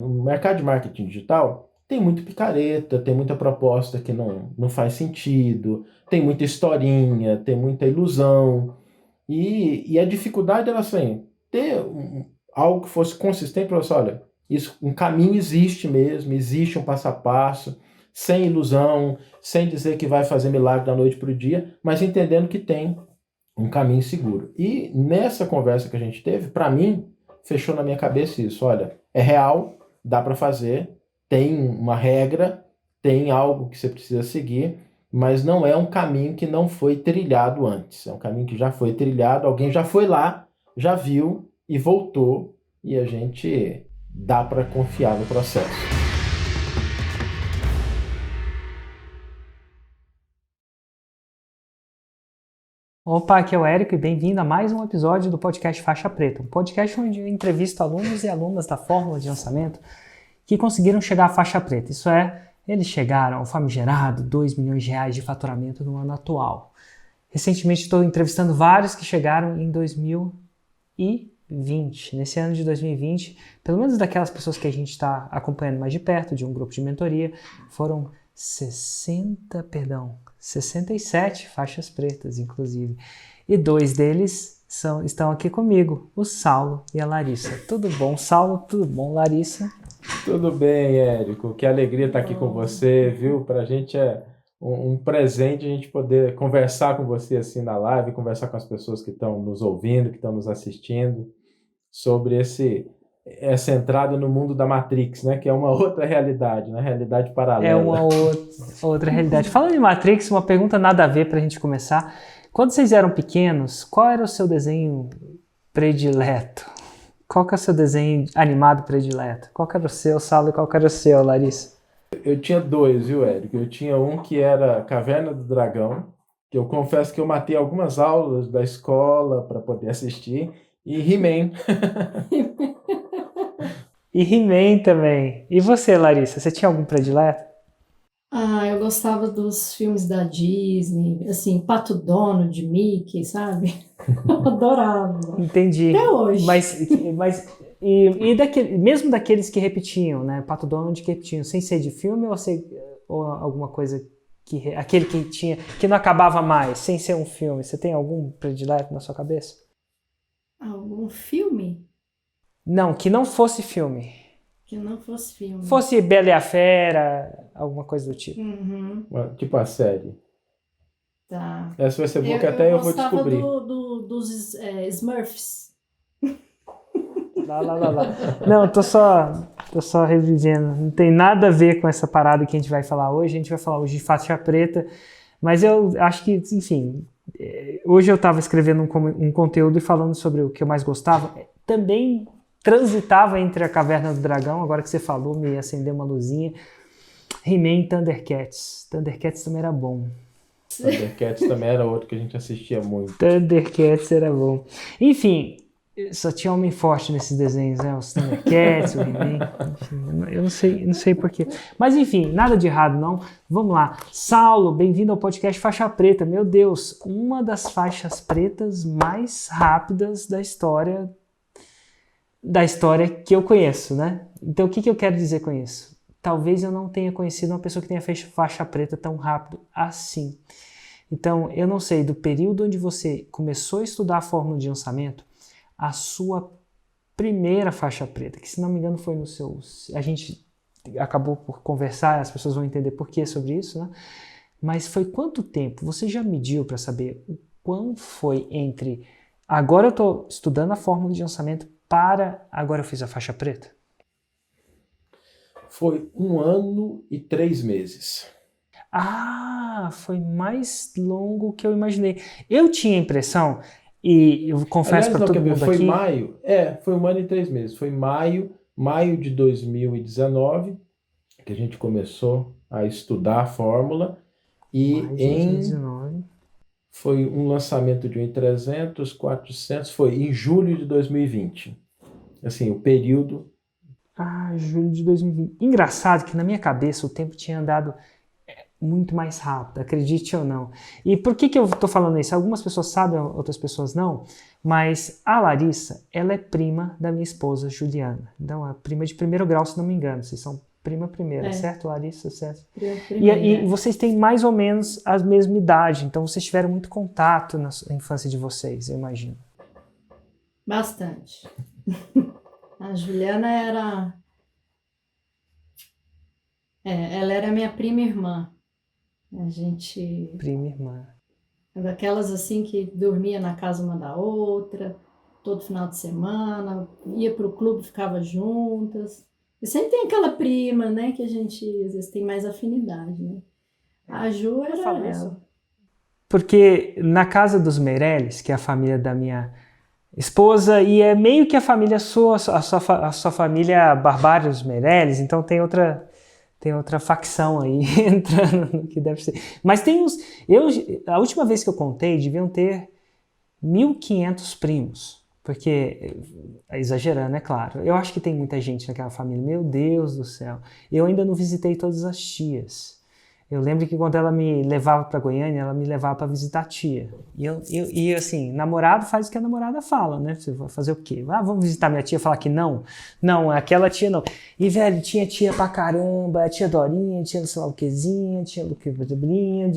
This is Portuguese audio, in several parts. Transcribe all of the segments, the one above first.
No mercado de marketing digital, tem muito picareta, tem muita proposta que não faz sentido, tem muita historinha, tem muita ilusão. E a dificuldade era assim, ter algo que fosse consistente para você, olha, isso, um caminho existe mesmo, existe um passo a passo, sem ilusão, sem dizer que vai fazer milagre da noite para o dia, mas entendendo que tem um caminho seguro. E nessa conversa que a gente teve, para mim, fechou na minha cabeça isso, olha, é real, dá para fazer, tem uma regra, tem algo que você precisa seguir, mas não é um caminho que não foi trilhado antes. É um caminho que já foi trilhado, alguém já foi lá, já viu e voltou, e a gente dá para confiar no processo. Opa, aqui é o Érico e bem-vindo a mais um episódio do podcast Faixa Preta, um podcast onde eu entrevisto alunos e alunas da fórmula de lançamento que conseguiram chegar à faixa preta. Isso é, eles chegaram ao famigerado 2 milhões de reais de faturamento no ano atual. Recentemente estou entrevistando vários que chegaram em 2020. Nesse ano de 2020, pelo menos daquelas pessoas que a gente está acompanhando mais de perto, de um grupo de mentoria, foram 67 faixas pretas, inclusive. E dois deles estão aqui comigo, o Saulo e a Larissa. Tudo bom, Saulo? Tudo bom, Larissa? Tudo bem, Érico. Que alegria estar aqui com você, viu? Para a gente é um presente a gente poder conversar com você assim na live, conversar com as pessoas que estão nos ouvindo, que estão nos assistindo, sobre essa entrada no mundo da Matrix, né? Que é uma outra realidade, né? Realidade É paralela. uma outra realidade. Falando em Matrix, uma pergunta nada a ver para a gente começar. Quando vocês eram pequenos, qual era o seu desenho predileto? Qual que é o seu desenho animado predileto? Qual que era o seu, Saulo, e qual que era o seu, Larissa? Eu tinha dois, viu, Érico? Eu tinha um que era Caverna do Dragão, que eu confesso que eu matei algumas aulas da escola para poder assistir, e He-Man. E He-Man também. E você, Larissa, você tinha algum predileto? Eu gostava dos filmes da Disney, assim, Pato Donald, Mickey, sabe? Eu adorava. Entendi. Até hoje. Mesmo daqueles que repetiam, né? Pato Donald que repetiam, sem ser de filme ou alguma coisa aquele que não acabava mais, sem ser um filme. Você tem algum predileto na sua cabeça? Algum filme Não, que não fosse filme. que não fosse filme. Fosse Bela e a Fera, alguma coisa do tipo. Uhum, Tipo a série. tá. Essa vai ser boa que até eu vou descobrir. Dos Smurfs. Lá. Não, tô só revivendo. Não tem nada a ver com essa parada que a gente vai falar hoje. A gente vai falar hoje de faixa preta. Mas eu acho que, enfim, hoje eu estava escrevendo um conteúdo e falando sobre o que eu mais gostava. Também transitava entre a Caverna do Dragão, agora que você falou, me acendeu uma luzinha. He-Man e Thundercats. Thundercats também era bom. Thundercats também era outro que a gente assistia muito. Thundercats era bom. Enfim, só tinha homem forte nesses desenhos, né? Os Thundercats, o He-Man. Enfim, eu não sei porquê. Mas enfim, nada de errado, não. Vamos lá. Saulo, bem-vindo ao podcast Faixa Preta. Meu Deus, uma das faixas pretas mais rápidas da história que eu conheço, né? Então, o que eu quero dizer com isso? Talvez eu não tenha conhecido uma pessoa que tenha feito faixa preta tão rápido assim. Então, eu não sei, do período onde você começou a estudar a fórmula de lançamento, a sua primeira faixa preta, que se não me engano foi no seu... A gente acabou por conversar, as pessoas vão entender por que sobre isso, né? Mas foi quanto tempo? Você já mediu para saber o quão foi entre agora eu estou estudando a fórmula de lançamento para agora eu fiz a faixa preta? Foi 1 ano e 3 meses. Foi mais longo que eu imaginei. Eu tinha a impressão, e eu confesso para todo mundo foi aqui... maio. Foi 1 ano e 3 meses. Foi maio de 2019, que a gente começou a estudar a fórmula. E Mais de 2019. foi um lançamento de 1.300, 400, foi em julho de 2020. Assim, o período... Julho de 2020. Engraçado que na minha cabeça o tempo tinha andado muito mais rápido, acredite ou não. E por que eu estou falando isso? Algumas pessoas sabem, outras pessoas não, mas a Larissa, ela é prima da minha esposa, Juliana. Então, é prima de primeiro grau, se não me engano. Vocês são prima primeira, certo, Larissa? Certo. E vocês têm mais ou menos a mesma idade, então vocês tiveram muito contato na infância de vocês, eu imagino. Bastante. A Juliana ela era minha prima irmã. A gente... Prima irmã. Daquelas assim que dormia na casa uma da outra, todo final de semana, ia pro clube, ficava juntas. E sempre tem aquela prima, né, que a gente às vezes tem mais afinidade, né? A Ju era ela. Porque na casa dos Meirelles, que é a família da minha esposa, e é meio que a família sua, a sua família Barbário dos Meirelles, então tem outra facção aí entrando no que deve ser. Mas tem uns... a última vez que eu contei, deviam ter 1.500 primos. Porque, exagerando, é claro. Eu acho que tem muita gente naquela família. Meu Deus do céu. Eu ainda não visitei todas as tias. Eu lembro que quando ela me levava para Goiânia, ela me levava para visitar a tia. E assim, namorado faz o que a namorada fala, né? Você vai fazer o quê? Ah, vamos visitar minha tia e falar que não? Não, aquela tia não. E, velho, tinha tia pra caramba, a tia Dorinha, tinha sei lá o quezinha, tinha o que bolinha,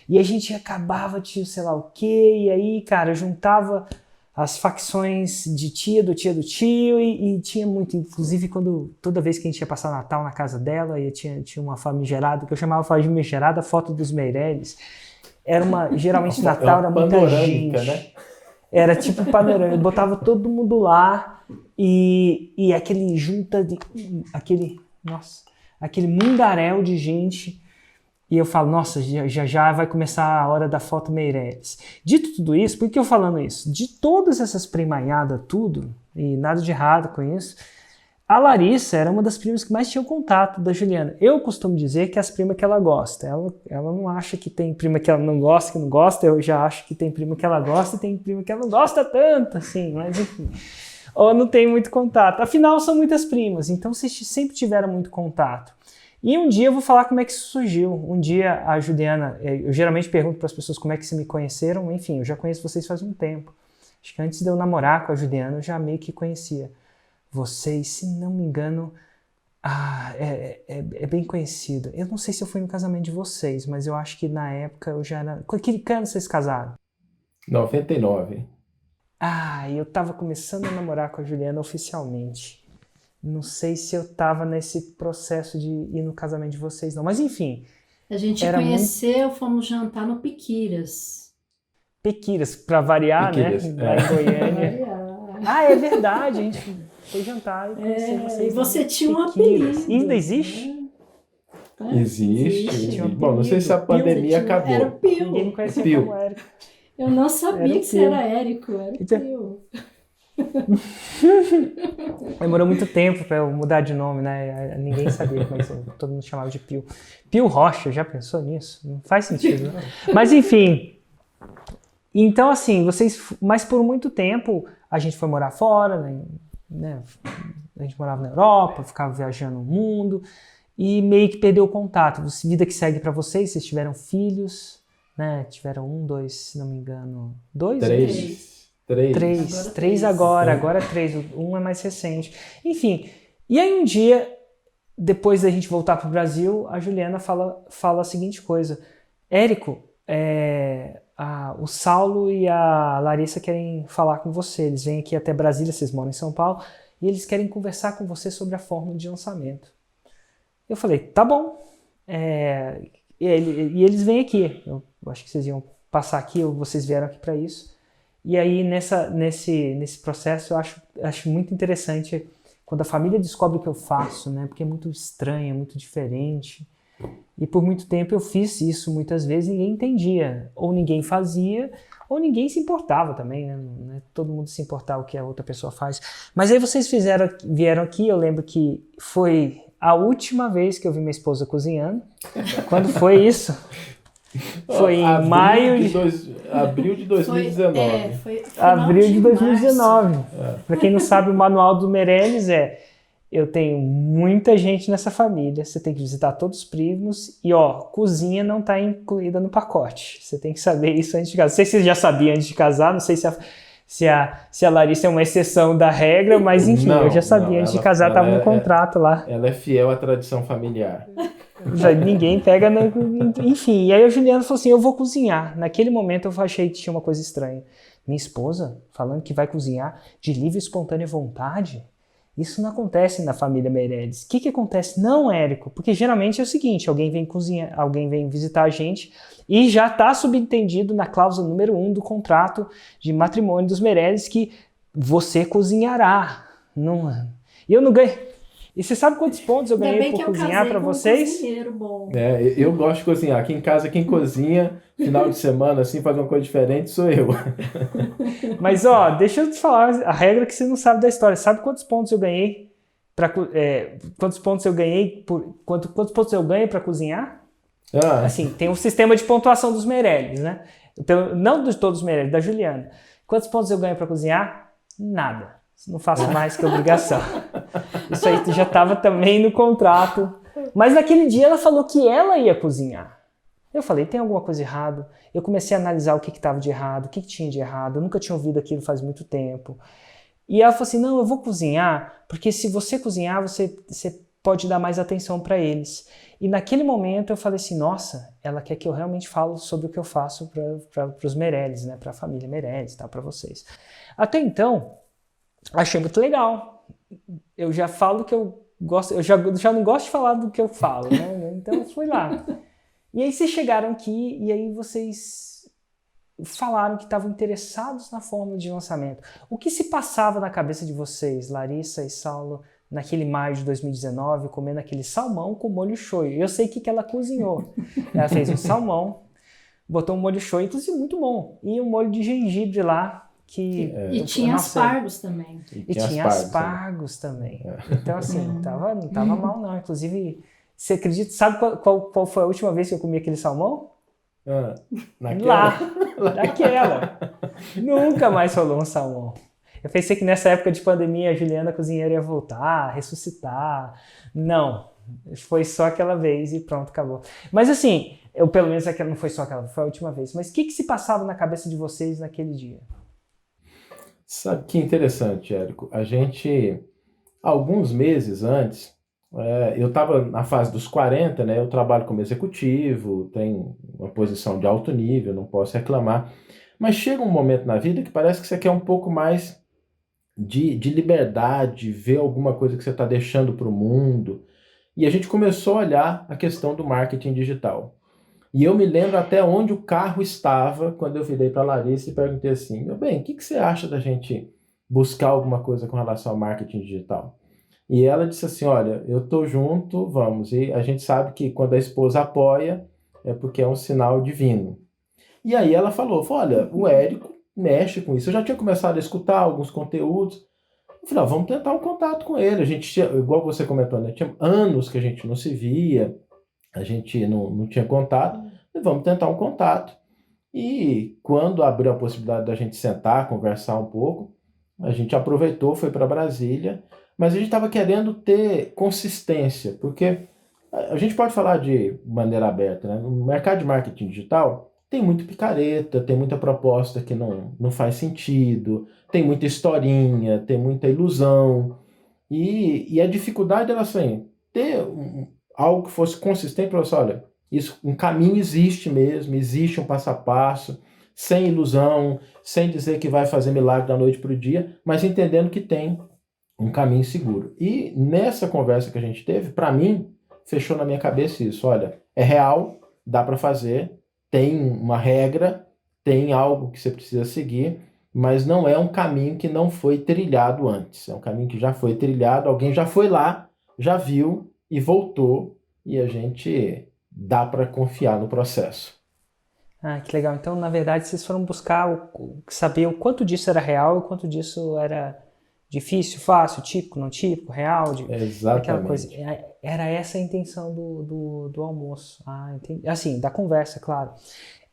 e a gente acabava, tio sei lá o quê, e aí, cara, juntava as facções de tia do tio e tinha muito, inclusive toda vez que a gente ia passar Natal na casa dela e tinha uma famigerada, que eu chamava famigerada foto dos Meirelles, geralmente Natal era muita gente, né? Era tipo panorâmica, botava todo mundo lá e aquele aquele mundaréu de gente. E eu falo, nossa, já vai começar a hora da foto Meirelles. Dito tudo isso, por que eu falando isso? De todas essas primanhadas, tudo, e nada de errado com isso, a Larissa era uma das primas que mais tinha contato da Juliana. Eu costumo dizer que é as primas que ela gosta. Ela não acha que tem prima que ela não gosta, eu já acho que tem prima que ela gosta e tem prima que ela não gosta tanto, assim, mas enfim. Ou não tem muito contato. Afinal, são muitas primas, então vocês sempre tiveram muito contato. E um dia eu vou falar como é que isso surgiu. Um dia a Juliana, eu geralmente pergunto para as pessoas como é que se me conheceram, enfim, eu já conheço vocês faz um tempo. Acho que antes de eu namorar com a Juliana, eu já meio que conhecia vocês, se não me engano, é bem conhecido. Eu não sei se eu fui no casamento de vocês, mas eu acho que na época eu já era... Que ano vocês casaram? 99. Eu estava começando a namorar com a Juliana oficialmente. Não sei se eu tava nesse processo de ir no casamento de vocês, não. Mas, enfim. A gente conheceu, fomos jantar no Piquiras. Piquiras, pra variar, Piquiras, né? Lá em Goiânia. É verdade. A gente foi jantar e conheceu vocês. E você tinha um apelido. Ainda existe? Existe. Bom, não sei se a pandemia acabou. Era o Pio. Ninguém me conhecia como Érico. Eu não sabia que você era Érico. Era o Pio. Demorou muito tempo para eu mudar de nome, né? Ninguém sabia, mas todo mundo chamava de Pio. Pio Rocha, já pensou nisso? Não faz sentido, né? Mas enfim. Então, assim, mas por muito tempo a gente foi morar fora, né? A gente morava na Europa, ficava viajando o mundo e meio que perdeu o contato. Vida que segue para vocês tiveram filhos, né? Tiveram 1, 2, se não me engano, 2? 3. 3 agora 3, um é mais recente. Enfim, e aí um dia, depois da gente voltar para o Brasil, a Juliana fala a seguinte coisa: Érico, o Saulo e a Larissa querem falar com você, eles vêm aqui até Brasília, vocês moram em São Paulo, e eles querem conversar com você sobre a fórmula de lançamento. Eu falei, tá bom. E eles vêm aqui, eu acho que vocês iam passar aqui, ou vocês vieram aqui para isso. E aí, nesse processo, eu acho muito interessante quando a família descobre o que eu faço, né? Porque é muito estranho, é muito diferente. E por muito tempo eu fiz isso muitas vezes e ninguém entendia. Ou ninguém fazia, ou ninguém se importava também, né? Todo mundo se importava o que a outra pessoa faz. Mas aí vocês vieram aqui, eu lembro que foi a última vez que eu vi minha esposa cozinhando. Quando foi isso? Foi em maio abril de 2019. Abril de 2019. Para quem não sabe, o manual do Meirelles eu tenho muita gente nessa família, você tem que visitar todos os primos e, cozinha não está incluída no pacote. Você tem que saber isso antes de casar. Não sei se você já sabia antes de casar, não sei se a Larissa é uma exceção da regra, mas enfim, eu já sabia antes de casar, estava no contrato lá. Ela é fiel à tradição familiar. Ninguém pega, enfim. E aí a Juliana falou assim, eu vou cozinhar. Naquele momento eu achei que tinha uma coisa estranha. Minha esposa falando que vai cozinhar de livre e espontânea vontade? Isso não acontece na família Meirelles. O que acontece? Não, Érico, porque geralmente é o seguinte, alguém vem cozinhar, alguém vem visitar a gente e já está subentendido na cláusula número 1 do contrato de matrimônio dos Meirelles que você cozinhará. Não, e eu não ganhei. E você sabe quantos pontos eu ganhei por cozinhar para vocês? Bom. Eu gosto de cozinhar. Aqui em casa, quem cozinha, final de semana, assim, faz uma coisa diferente, sou eu. Mas, deixa eu te falar a regra que você não sabe da história. Sabe quantos pontos eu ganhei? Quantos pontos eu ganhei? Quantos pontos eu ganho para cozinhar? Assim, tem um sistema de pontuação dos Meirelles, né? Não de todos os Meirelles, da Juliana. Quantos pontos eu ganho para cozinhar? Nada. Não faço mais que obrigação. Isso aí já estava também no contrato. Mas naquele dia ela falou que ela ia cozinhar. Eu falei, tem alguma coisa errada? Eu comecei a analisar o que estava de errado, o que tinha de errado. Eu nunca tinha ouvido aquilo faz muito tempo. E ela falou assim, não, eu vou cozinhar, porque se você cozinhar, você pode dar mais atenção para eles. E naquele momento eu falei assim, nossa, ela quer que eu realmente falo sobre o que eu faço para os Meirelles, né? Para a família Meirelles, tá? Para vocês. Até então, achei muito legal. Eu já falo que eu gosto, eu já não gosto de falar do que eu falo, né? Então eu fui lá. E aí vocês chegaram aqui e aí vocês falaram que estavam interessados na fórmula de lançamento. O que se passava na cabeça de vocês, Larissa e Saulo, naquele maio de 2019, comendo aquele salmão com molho shoyu? Eu sei que ela cozinhou. Ela fez um salmão, botou um molho shoyu, inclusive muito bom. E um molho de gengibre lá, e tinha aspargos também. E tinha aspargos também. Então, assim, não tava mal, não. Inclusive, você acredita, sabe qual foi a última vez que eu comi aquele salmão? Naquela. Nunca mais rolou um salmão. Eu pensei que nessa época de pandemia a Juliana cozinheira ia voltar, ressuscitar. Não. Foi só aquela vez e pronto, acabou. Mas assim, pelo menos aquela não foi só aquela, foi a última vez. Mas o que se passava na cabeça de vocês naquele dia? Sabe que interessante, Érico? A gente, alguns meses antes, eu estava na fase dos 40, né? Eu trabalho como executivo, tenho uma posição de alto nível, não posso reclamar. Mas chega um momento na vida que parece que você quer um pouco mais de liberdade, ver alguma coisa que você está deixando para o mundo. E a gente começou a olhar a questão do marketing digital. E eu me lembro até onde o carro estava quando eu virei para a Larissa e perguntei assim, meu bem, o que você acha da gente buscar alguma coisa com relação ao marketing digital? E ela disse assim, olha, eu estou junto, vamos. E a gente sabe que quando a esposa apoia, é porque é um sinal divino. E aí ela falou, olha, o Érico mexe com isso. Eu já tinha começado a escutar alguns conteúdos. Eu falei, vamos tentar um contato com ele. A gente tinha, igual você comentou, né? Tinha anos que a gente não se via. A gente não tinha contato, vamos tentar um contato. E quando abriu a possibilidade da gente sentar, conversar um pouco, a gente aproveitou, foi para Brasília, mas a gente estava querendo ter consistência, porque a gente pode falar de maneira aberta, né? No mercado de marketing digital tem muito picareta, tem muita proposta que não faz sentido, tem muita historinha, tem muita ilusão, e a dificuldade era assim, ter algo que fosse consistente para você, olha, um caminho existe mesmo, existe um passo a passo, sem ilusão, sem dizer que vai fazer milagre da noite para o dia, mas entendendo que tem um caminho seguro. E nessa conversa que a gente teve, para mim, fechou na minha cabeça isso, olha, é real, dá para fazer, tem uma regra, tem algo que você precisa seguir, mas não é um caminho que não foi trilhado antes, é um caminho que já foi trilhado, alguém já foi lá, já viu, e voltou, e a gente dá para confiar no processo. Que legal. Então, na verdade, vocês foram buscar saber o quanto disso era real e o quanto disso era difícil, fácil, típico, não típico, real. Exatamente. Aquela coisa. Era essa a intenção do almoço. Entendi. Assim, da conversa, claro.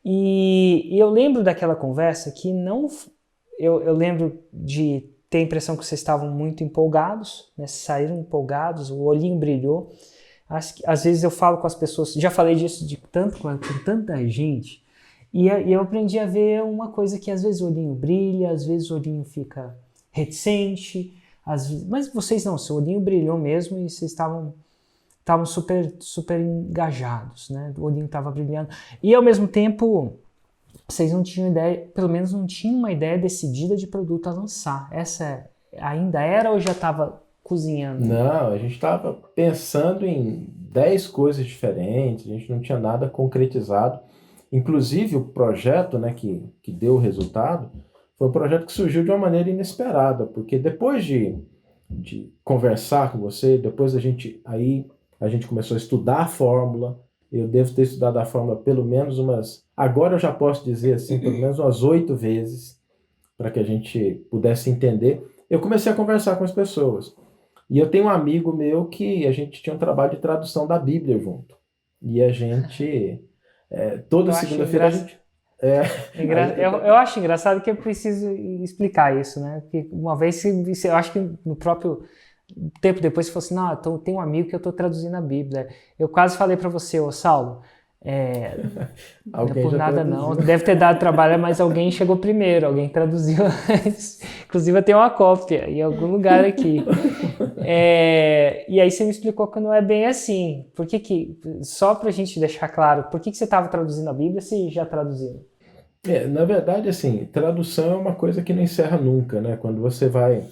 E eu lembro daquela conversa que não... Eu lembro de tenho a impressão que vocês estavam muito empolgados, né? Saíram empolgados, o olhinho brilhou. Às vezes eu falo com as pessoas, já falei disso com tanta gente, e eu aprendi a ver uma coisa que às vezes o olhinho brilha, às vezes o olhinho fica reticente, mas vocês não, seu olhinho brilhou mesmo e vocês estavam super, super engajados, né? O olhinho estava brilhando. E ao mesmo tempo, vocês não tinham ideia, pelo menos não tinham uma ideia decidida de produto a lançar. Essa ainda era ou já estava cozinhando? Não, a gente estava pensando em 10 coisas diferentes, a gente não tinha nada concretizado. Inclusive o projeto, né, que deu o resultado, foi um projeto que surgiu de uma maneira inesperada, porque depois de conversar com você, depois a gente começou a estudar a fórmula. Eu devo ter estudado a fórmula pelo menos agora eu já posso dizer assim, pelo menos umas 8 vezes, para que a gente pudesse entender. Eu comecei a conversar com as pessoas. E eu tenho um amigo meu que a gente tinha um trabalho de tradução da Bíblia junto. E a gente, toda segunda-feira a gente... Eu acho engraçado que eu preciso explicar isso, né? Porque uma vez, eu acho que no próprio tempo depois você falou assim, não, então tem um amigo que eu estou traduzindo a Bíblia. Eu quase falei para você, ô Saulo, não é por nada não, deve ter dado trabalho, mas alguém chegou primeiro, alguém traduziu antes. Inclusive eu tenho uma cópia em algum lugar aqui. E aí você me explicou que não é bem assim. Por que só para a gente deixar claro, por que você estava traduzindo a Bíblia se já traduziu? Na verdade, assim, tradução é uma coisa que não encerra nunca, né? Quando você vai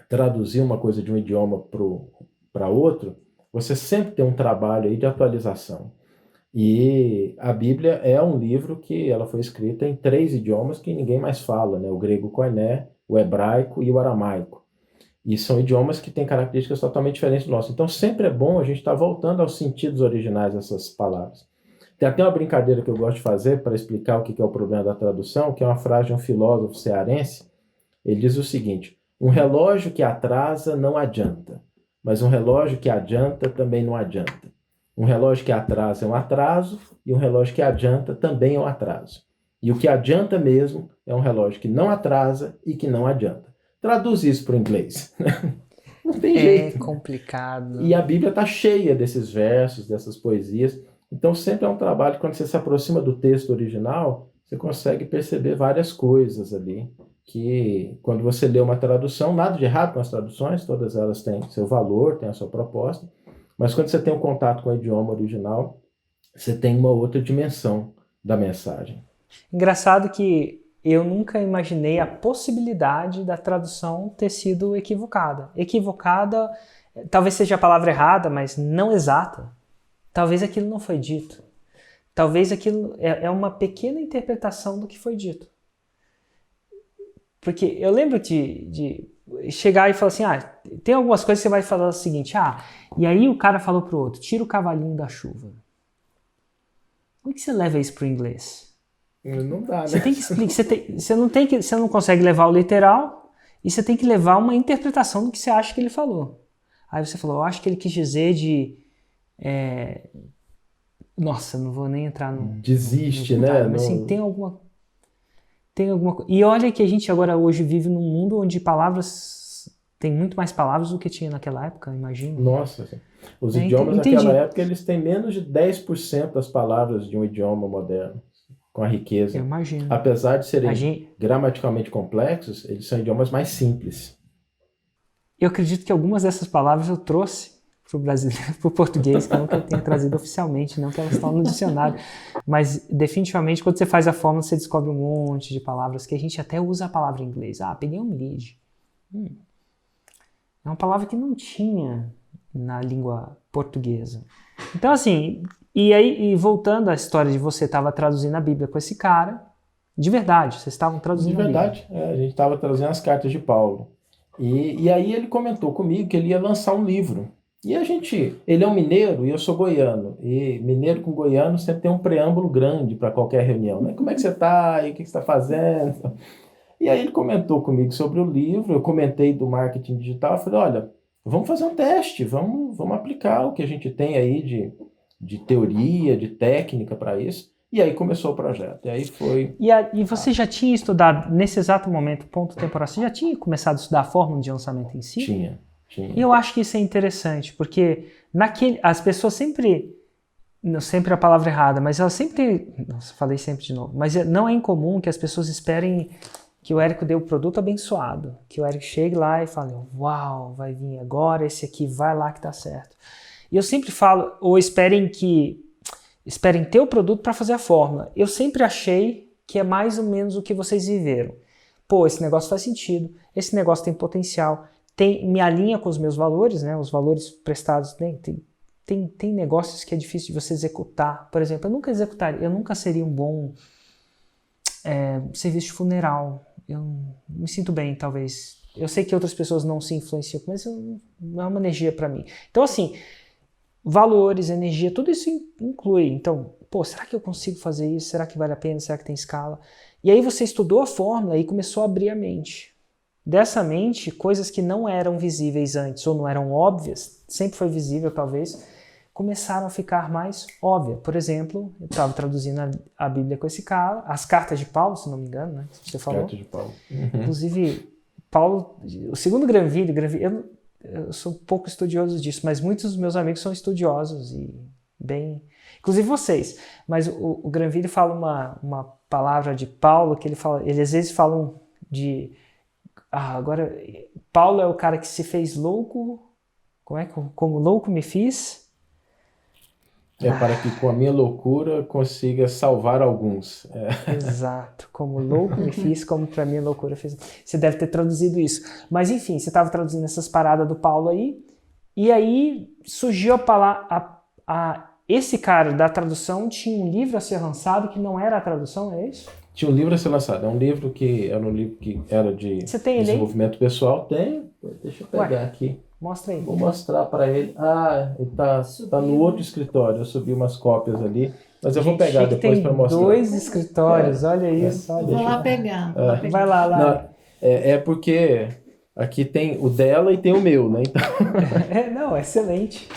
traduzir uma coisa de um idioma para outro, você sempre tem um trabalho aí de atualização. E a Bíblia é um livro que ela foi escrita em 3 idiomas que ninguém mais fala, né? O grego koiné, o hebraico e o aramaico. E são idiomas que têm características totalmente diferentes do nosso. Então sempre é bom a gente estar voltando aos sentidos originais dessas palavras. Tem até uma brincadeira que eu gosto de fazer para explicar o que é o problema da tradução, que é uma frase de um filósofo cearense. Ele diz o seguinte: um relógio que atrasa não adianta, mas um relógio que adianta também não adianta. Um relógio que atrasa é um atraso, e um relógio que adianta também é um atraso. E o que adianta mesmo é um relógio que não atrasa e que não adianta. Traduz isso para o inglês. Não tem jeito. É complicado. E a Bíblia está cheia desses versos, dessas poesias. Então sempre é um trabalho, quando você se aproxima do texto original, você consegue perceber várias coisas ali, que quando você lê uma tradução, nada de errado com as traduções, todas elas têm seu valor, têm a sua proposta, mas quando você tem um contato com o idioma original, você tem uma outra dimensão da mensagem. Engraçado que eu nunca imaginei a possibilidade da tradução ter sido equivocada. Equivocada, talvez seja a palavra errada, mas não exata. Talvez aquilo não foi dito. Talvez aquilo é uma pequena interpretação do que foi dito. Porque eu lembro de chegar e falar assim, tem algumas coisas que você vai falar o seguinte, e aí o cara falou pro outro, tira o cavalinho da chuva. Como é que você leva isso pro inglês? Não dá, né? Você tem que explicar, você não consegue levar o literal e você tem que levar uma interpretação do que você acha que ele falou. Aí você falou, eu acho que ele quis dizer nossa, não vou nem entrar no... Desiste, no né? Mas assim, tem alguma... E olha que a gente agora hoje vive num mundo onde tem muito mais palavras do que tinha naquela época, imagina. Nossa, os idiomas naquela época, eles têm menos de 10% das palavras de um idioma moderno, com a riqueza. Eu imagino. Apesar de serem gramaticalmente complexos, eles são idiomas mais simples. Eu acredito que algumas dessas palavras eu trouxe para o brasileiro, para o português, que eu nunca tenho trazido oficialmente, não que elas estão no dicionário. Mas, definitivamente, quando você faz a fórmula, você descobre um monte de palavras que a gente até usa a palavra em inglês. Peguei um lead. É uma palavra que não tinha na língua portuguesa. Então, assim, e voltando à história de você estava traduzindo a Bíblia com esse cara, de verdade, vocês estavam traduzindo a Bíblia. De verdade, a gente estava traduzindo as cartas de Paulo. E aí ele comentou comigo que ele ia lançar um livro. E ele é um mineiro e eu sou goiano. E mineiro com goiano sempre tem um preâmbulo grande para qualquer reunião, né? Como é que você está? E o que você está fazendo? E aí ele comentou comigo sobre o livro, eu comentei do marketing digital, eu falei, olha, vamos fazer um teste, vamos aplicar o que a gente tem aí de teoria, de técnica para isso. E aí começou o projeto. E aí foi... E você já tinha estudado, nesse exato momento, ponto temporal, você já tinha começado a estudar a fórmula de lançamento em si? Tinha. E eu acho que isso é interessante, porque as pessoas sempre, não sempre a palavra errada, mas elas sempre, nossa, falei sempre de novo, mas não é incomum que as pessoas esperem que o Érico dê o produto abençoado, que o Érico chegue lá e fale, uau, vai vir agora, esse aqui vai lá que tá certo. E eu sempre falo, ou esperem ter o produto para fazer a fórmula. Eu sempre achei que é mais ou menos o que vocês viveram. Pô, esse negócio faz sentido, esse negócio tem potencial, me alinha com os meus valores, né? Os valores prestados, tem negócios que é difícil de você executar. Por exemplo, eu nunca seria um bom serviço de funeral. Eu me sinto bem, talvez. Eu sei que outras pessoas não se influenciam, mas não é uma energia para mim. Então, assim, valores, energia, tudo isso inclui. Então, pô, será que eu consigo fazer isso? Será que vale a pena? Será que tem escala? E aí você estudou a fórmula e começou a abrir a mente. Dessa mente, coisas que não eram visíveis antes ou não eram óbvias, sempre foi visível talvez, começaram a ficar mais óbvias. Por exemplo, eu estava traduzindo a Bíblia com esse cara, as cartas de Paulo, se não me engano, né? Você falou. Cartas de Paulo. Uhum. Inclusive, Paulo, o segundo Granville, eu sou um pouco estudioso disso, mas muitos dos meus amigos são estudiosos e bem... Inclusive vocês. Mas o Granville fala uma palavra de Paulo que ele às vezes falam de... agora, Paulo é o cara que se fez louco, como louco me fiz? Para que com a minha loucura consiga salvar alguns. Exato, como louco me fiz, como para minha loucura fez. Você deve ter traduzido isso. Mas enfim, você estava traduzindo essas paradas do Paulo aí, e aí surgiu a palavra... esse cara da tradução tinha um livro a ser lançado que não era a tradução, é isso? Tinha um livro a ser lançado. É um livro que era de desenvolvimento pessoal. Tem? Deixa eu pegar aqui. Mostra aí. Vou mostrar para ele. Ele tá no outro escritório. Eu subi umas cópias ali. Mas eu vou pegar depois para mostrar. Tem 2 escritórios, olha isso. Olha. Vou lá pegar. Vai lá. Não, porque aqui tem o dela e tem o meu, né? Então... não, excelente.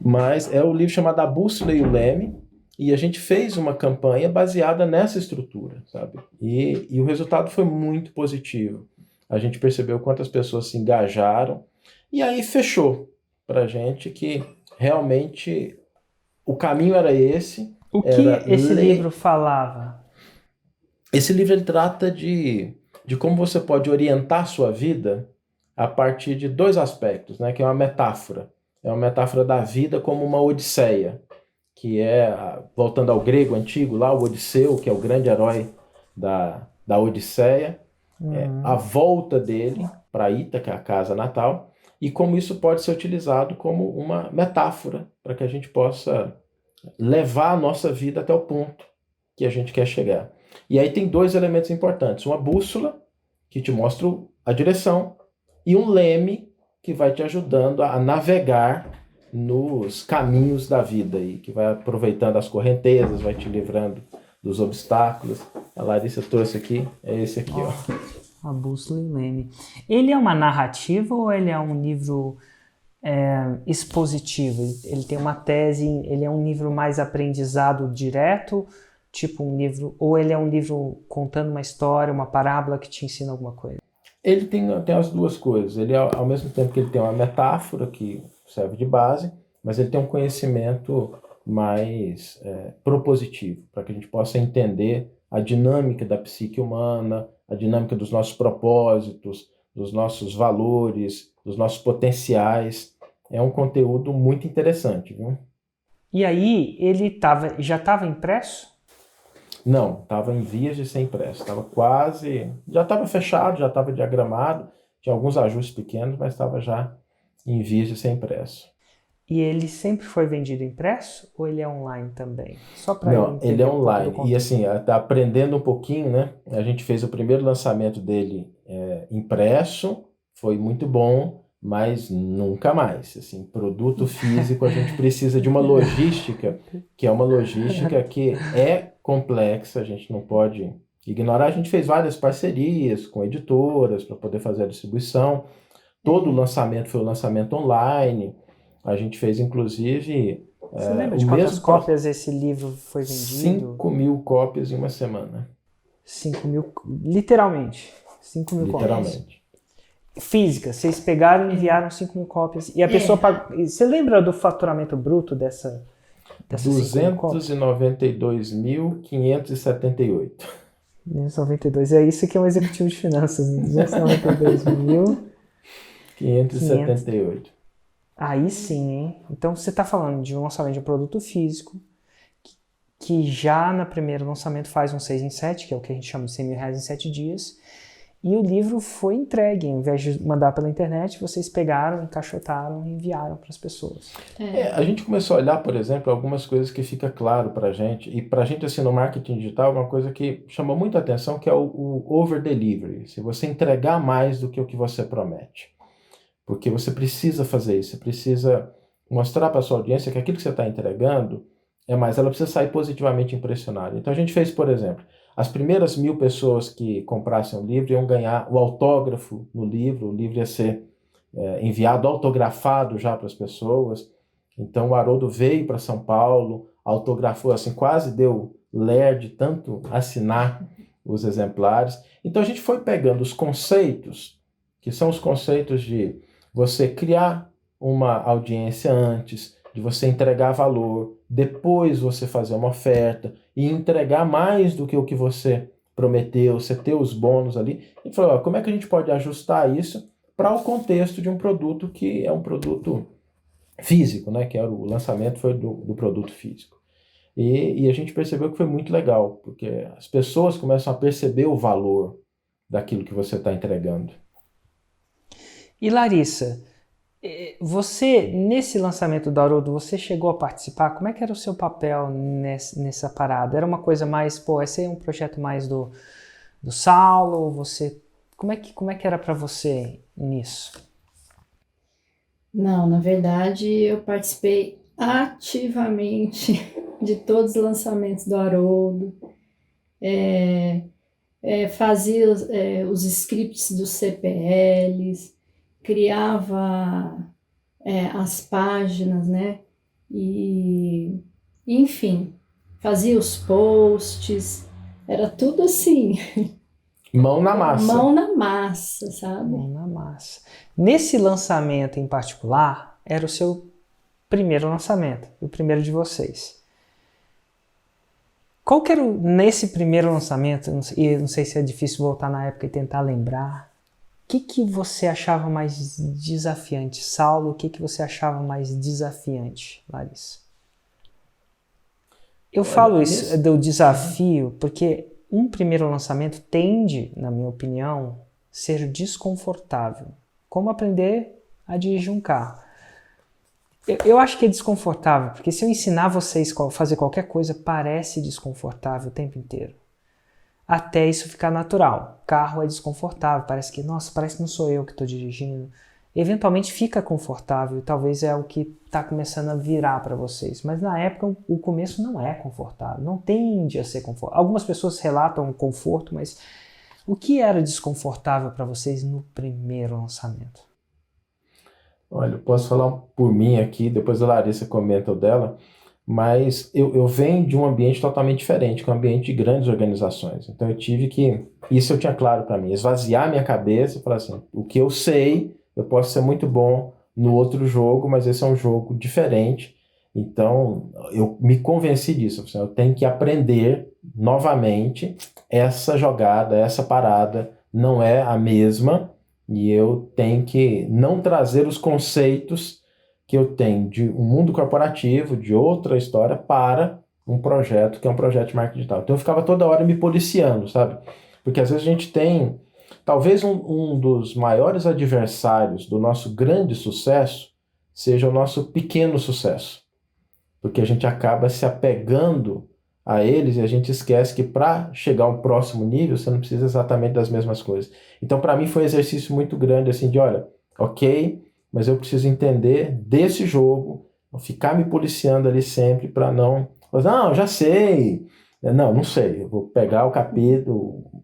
Mas é o livro chamado A Bússola e o Leme. E a gente fez uma campanha baseada nessa estrutura, sabe? E o resultado foi muito positivo. A gente percebeu quantas pessoas se engajaram. E aí fechou pra gente que realmente o caminho era esse. O que esse livro falava? Esse livro ele trata de como você pode orientar a sua vida a partir de 2 aspectos, né? Que é uma metáfora. É uma metáfora da vida como uma odisseia, que voltando ao grego antigo, lá o Odisseu, que é o grande herói da Odisseia, a volta dele para Ítaca, a casa natal, e como isso pode ser utilizado como uma metáfora para que a gente possa levar a nossa vida até o ponto que a gente quer chegar. E aí tem 2 elementos importantes, uma bússola, que te mostra a direção, e um leme, que vai te ajudando a navegar nos caminhos da vida, e que vai aproveitando as correntezas, vai te livrando dos obstáculos. A Larissa trouxe aqui, é esse aqui, ó. A Bússola e o Leme. Ele é uma narrativa ou ele é um livro expositivo? Ele tem uma tese, ele é um livro mais aprendizado direto, tipo um livro, ou ele é um livro contando uma história, uma parábola que te ensina alguma coisa? Ele tem as 2 coisas. Ele, ao mesmo tempo que ele tem uma metáfora que serve de base, mas ele tem um conhecimento mais propositivo, para que a gente possa entender a dinâmica da psique humana, a dinâmica dos nossos propósitos, dos nossos valores, dos nossos potenciais. É um conteúdo muito interessante, viu? E aí, ele já estava impresso? Não, estava em vias de ser impresso. Já estava fechado, já estava diagramado, tinha alguns ajustes pequenos, mas estava já em vias de ser impresso. E ele sempre foi vendido impresso ou ele é online também? Não, ele é online. E assim, tá aprendendo um pouquinho, né? A gente fez o primeiro lançamento dele impresso, foi muito bom, mas nunca mais. Assim, produto físico, a gente precisa de uma logística, que é uma logística que é complexa, a gente não pode ignorar. A gente fez várias parcerias com editoras para poder fazer a distribuição. Todo o lançamento foi o lançamento online. A gente fez, inclusive, Você lembra o de quantas mesmo cópias esse livro foi vendido? 5.000 cópias em uma semana, 5.000, literalmente. 5.000 cópias. literalmente. Física, vocês pegaram e enviaram 5.000 cópias. E a pessoa pagou. Você lembra do faturamento bruto dessas 5.000 cópias? 292.578. 292. É isso que é um executivo de finanças. 292.500. 578. Aí sim, hein? Então você está falando de um lançamento de um produto físico que já no primeiro lançamento faz um 6 em 7, que é o que a gente chama de R$100.000 em 7 dias. E o livro foi entregue, ao invés de mandar pela internet, vocês pegaram, encaixotaram e enviaram para as pessoas. A gente começou a olhar, por exemplo, algumas coisas que fica claro para a gente, e para a gente assim no marketing digital, uma coisa que chama muita atenção, que é o over-delivery, se você entregar mais do que o que você promete. Porque você precisa fazer isso, você precisa mostrar para a sua audiência que aquilo que você está entregando é mais, ela precisa sair positivamente impressionada. Então a gente fez, por exemplo, as primeiras 1.000 pessoas que comprassem o livro iam ganhar o autógrafo no livro, o livro ia ser enviado autografado já para as pessoas. Então o Haroldo veio para São Paulo, autografou, assim, quase deu ler de tanto assinar os exemplares. Então a gente foi pegando os conceitos, que são os conceitos de você criar uma audiência antes, de você entregar valor, depois você fazer uma oferta e entregar mais do que o que você prometeu, você ter os bônus ali. A gente falou, como é que a gente pode ajustar isso para o contexto de um produto que é um produto físico, né? Que era o lançamento foi do produto físico. E a gente percebeu que foi muito legal, porque as pessoas começam a perceber o valor daquilo que você está entregando. E Larissa, você, nesse lançamento do Haroldo, você chegou a participar? Como é que era o seu papel nessa parada? Era uma coisa mais, esse é um projeto mais do Saulo? Você, como é que era para você nisso? Não, na verdade, eu participei ativamente de todos os lançamentos do Haroldo. Fazia os scripts dos CPLs, criava as páginas, né? E, enfim, fazia os posts, era tudo assim. Mão na massa. Mão na massa, sabe? Mão na massa. Nesse lançamento em particular, era o seu primeiro lançamento, o primeiro de vocês. Qual que era nesse primeiro lançamento, e não sei se é difícil voltar na época e tentar lembrar, o que você achava mais desafiante? Saulo, o que você achava mais desafiante, Larissa? Eu falo isso do desafio porque um primeiro lançamento tende, na minha opinião, ser desconfortável. Como aprender a dirigir um carro. Eu acho que é desconfortável, porque se eu ensinar vocês a fazer qualquer coisa, parece desconfortável o tempo inteiro. Até isso ficar natural. Carro é desconfortável, parece que não sou eu que estou dirigindo. Eventualmente fica confortável, talvez é o que está começando a virar para vocês. Mas na época o começo não é confortável, não tende a ser confortável. Algumas pessoas relatam conforto, mas o que era desconfortável para vocês no primeiro lançamento? Olha, eu posso falar por mim aqui, depois a Larissa comenta o dela, mas eu venho de um ambiente totalmente diferente, que é um ambiente de grandes organizações. Então eu tive que, isso eu tinha claro para mim, esvaziar minha cabeça e falar assim, o que eu sei, eu posso ser muito bom no outro jogo, mas esse é um jogo diferente. Então eu me convenci disso, eu tenho que aprender novamente essa jogada, essa parada, não é a mesma, e eu tenho que não trazer os conceitos que eu tenho de um mundo corporativo, de outra história, para um projeto que é um projeto de marketing digital. Então eu ficava toda hora me policiando, sabe? Porque às vezes a gente tem, talvez um dos maiores adversários do nosso grande sucesso seja o nosso pequeno sucesso. Porque a gente acaba se apegando a eles e a gente esquece que para chegar ao próximo nível você não precisa exatamente das mesmas coisas. Então para mim foi um exercício muito grande assim de, olha, ok, mas eu preciso entender desse jogo, ficar me policiando ali sempre para não já sei, não sei, eu vou pegar o capítulo, o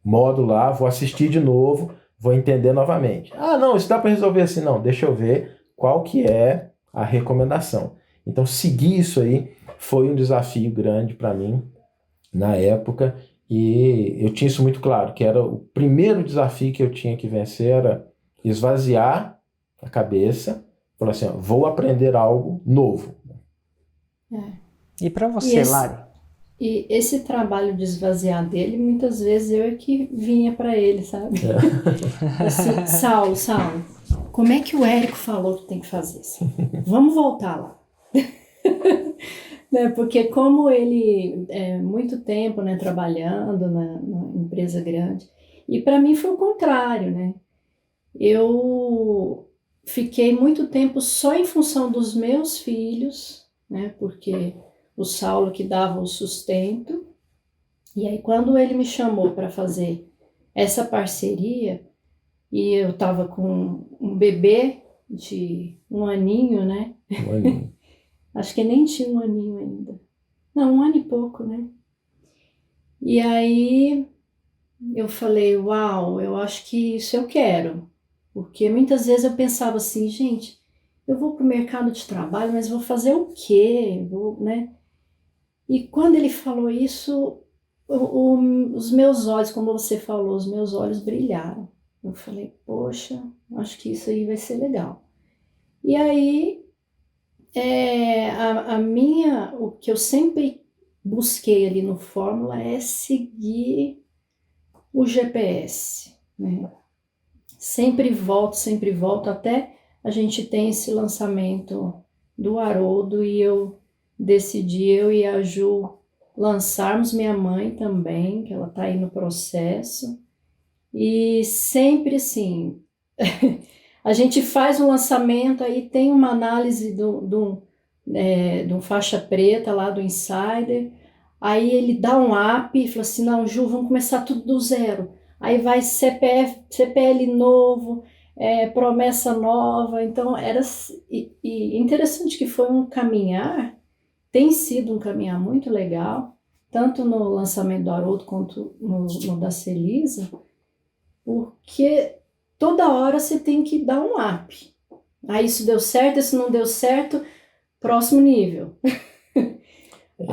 módulo lá, vou assistir de novo, vou entender novamente. Não, isso dá para resolver assim, não, deixa eu ver qual que é a recomendação. Então, seguir isso aí foi um desafio grande para mim na época, e eu tinha isso muito claro, que era o primeiro desafio que eu tinha que vencer era esvaziar a cabeça, falar assim, ó, vou aprender algo novo. E para você, Lari? E esse trabalho de esvaziar dele, muitas vezes eu é que vinha para ele, sabe? Assim, Saulo, como é que o Érico falou que tem que fazer isso? Vamos voltar lá. Né? Porque como ele muito tempo, né, trabalhando na empresa grande, e para mim foi o contrário, né? Eu fiquei muito tempo só em função dos meus filhos, né? Porque o Saulo que dava o sustento, e aí quando ele me chamou para fazer essa parceria, e eu estava com um bebê de 1 aninho, né? 1 aninho. Acho que nem tinha 1 aninho ainda. Não, 1 ano e pouco, né? E aí eu falei, uau, eu acho que isso eu quero. Porque muitas vezes eu pensava assim, gente, eu vou para o mercado de trabalho, mas vou fazer o quê? Né? E quando ele falou isso, os meus olhos, como você falou, os meus olhos brilharam. Eu falei, poxa, acho que isso aí vai ser legal. E aí, o que eu sempre busquei ali no Fórmula é seguir o GPS, né? Sempre volto, até a gente tem esse lançamento do Haroldo e eu decidi, eu e a Ju, lançarmos, minha mãe também, que ela está aí no processo, e sempre assim, a gente faz um lançamento, aí tem uma análise do faixa preta lá do Insider, aí ele dá um up e fala assim, não, Ju, vamos começar tudo do zero. Aí vai CPL novo, promessa nova. Então, e interessante que foi um caminhar, tem sido um caminhar muito legal, tanto no lançamento do Haroldo quanto no da Celisa, porque toda hora você tem que dar um up. Aí isso deu certo, isso não deu certo, próximo nível.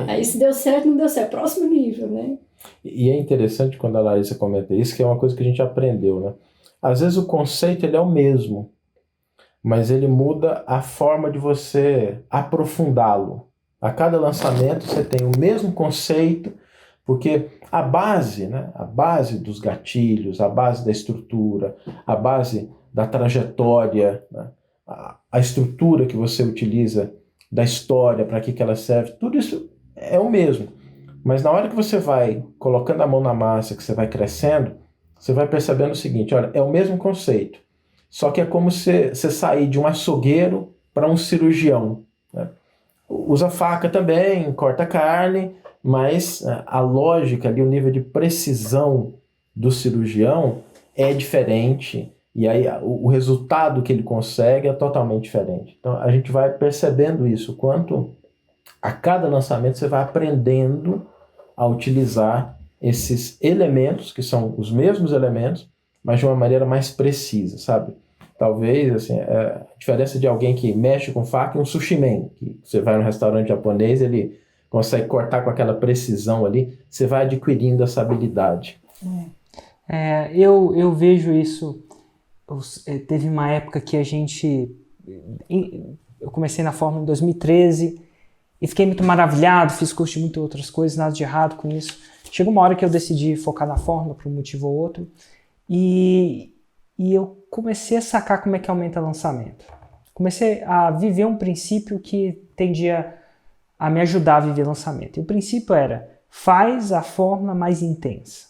Aí se deu certo, não deu certo, próximo nível, né? E é interessante quando a Larissa comenta isso, que é uma coisa que a gente aprendeu, né? Às vezes o conceito ele é o mesmo, mas ele muda a forma de você aprofundá-lo. A cada lançamento você tem o mesmo conceito, porque a base, né? A base dos gatilhos, a base da estrutura, a base da trajetória, né? A estrutura que você utiliza da história, para que ela serve, tudo isso é o mesmo. Mas na hora que você vai colocando a mão na massa, que você vai crescendo, você vai percebendo o seguinte, olha, é o mesmo conceito, só que é como se você sair de um açougueiro para um cirurgião, né? Usa faca também, corta carne, mas a lógica ali, o nível de precisão do cirurgião é diferente, e aí o resultado que ele consegue é totalmente diferente. Então a gente vai percebendo isso, quanto a cada lançamento você vai aprendendo a utilizar esses elementos, que são os mesmos elementos, mas de uma maneira mais precisa, sabe? Talvez, assim, a diferença de alguém que mexe com faca e um sushiman, que você vai no restaurante japonês, ele consegue cortar com aquela precisão ali, você vai adquirindo essa habilidade. Eu vejo isso, teve uma época que eu comecei na Fórmula em 2013, e fiquei muito maravilhado, fiz curso de muitas outras coisas, nada de errado com isso. Chegou uma hora que eu decidi focar na Fórmula por um motivo ou outro, e eu comecei a sacar como é que aumenta lançamento. Comecei a viver um princípio que tendia a me ajudar a viver lançamento. E o princípio era, faz a Fórmula mais intensa.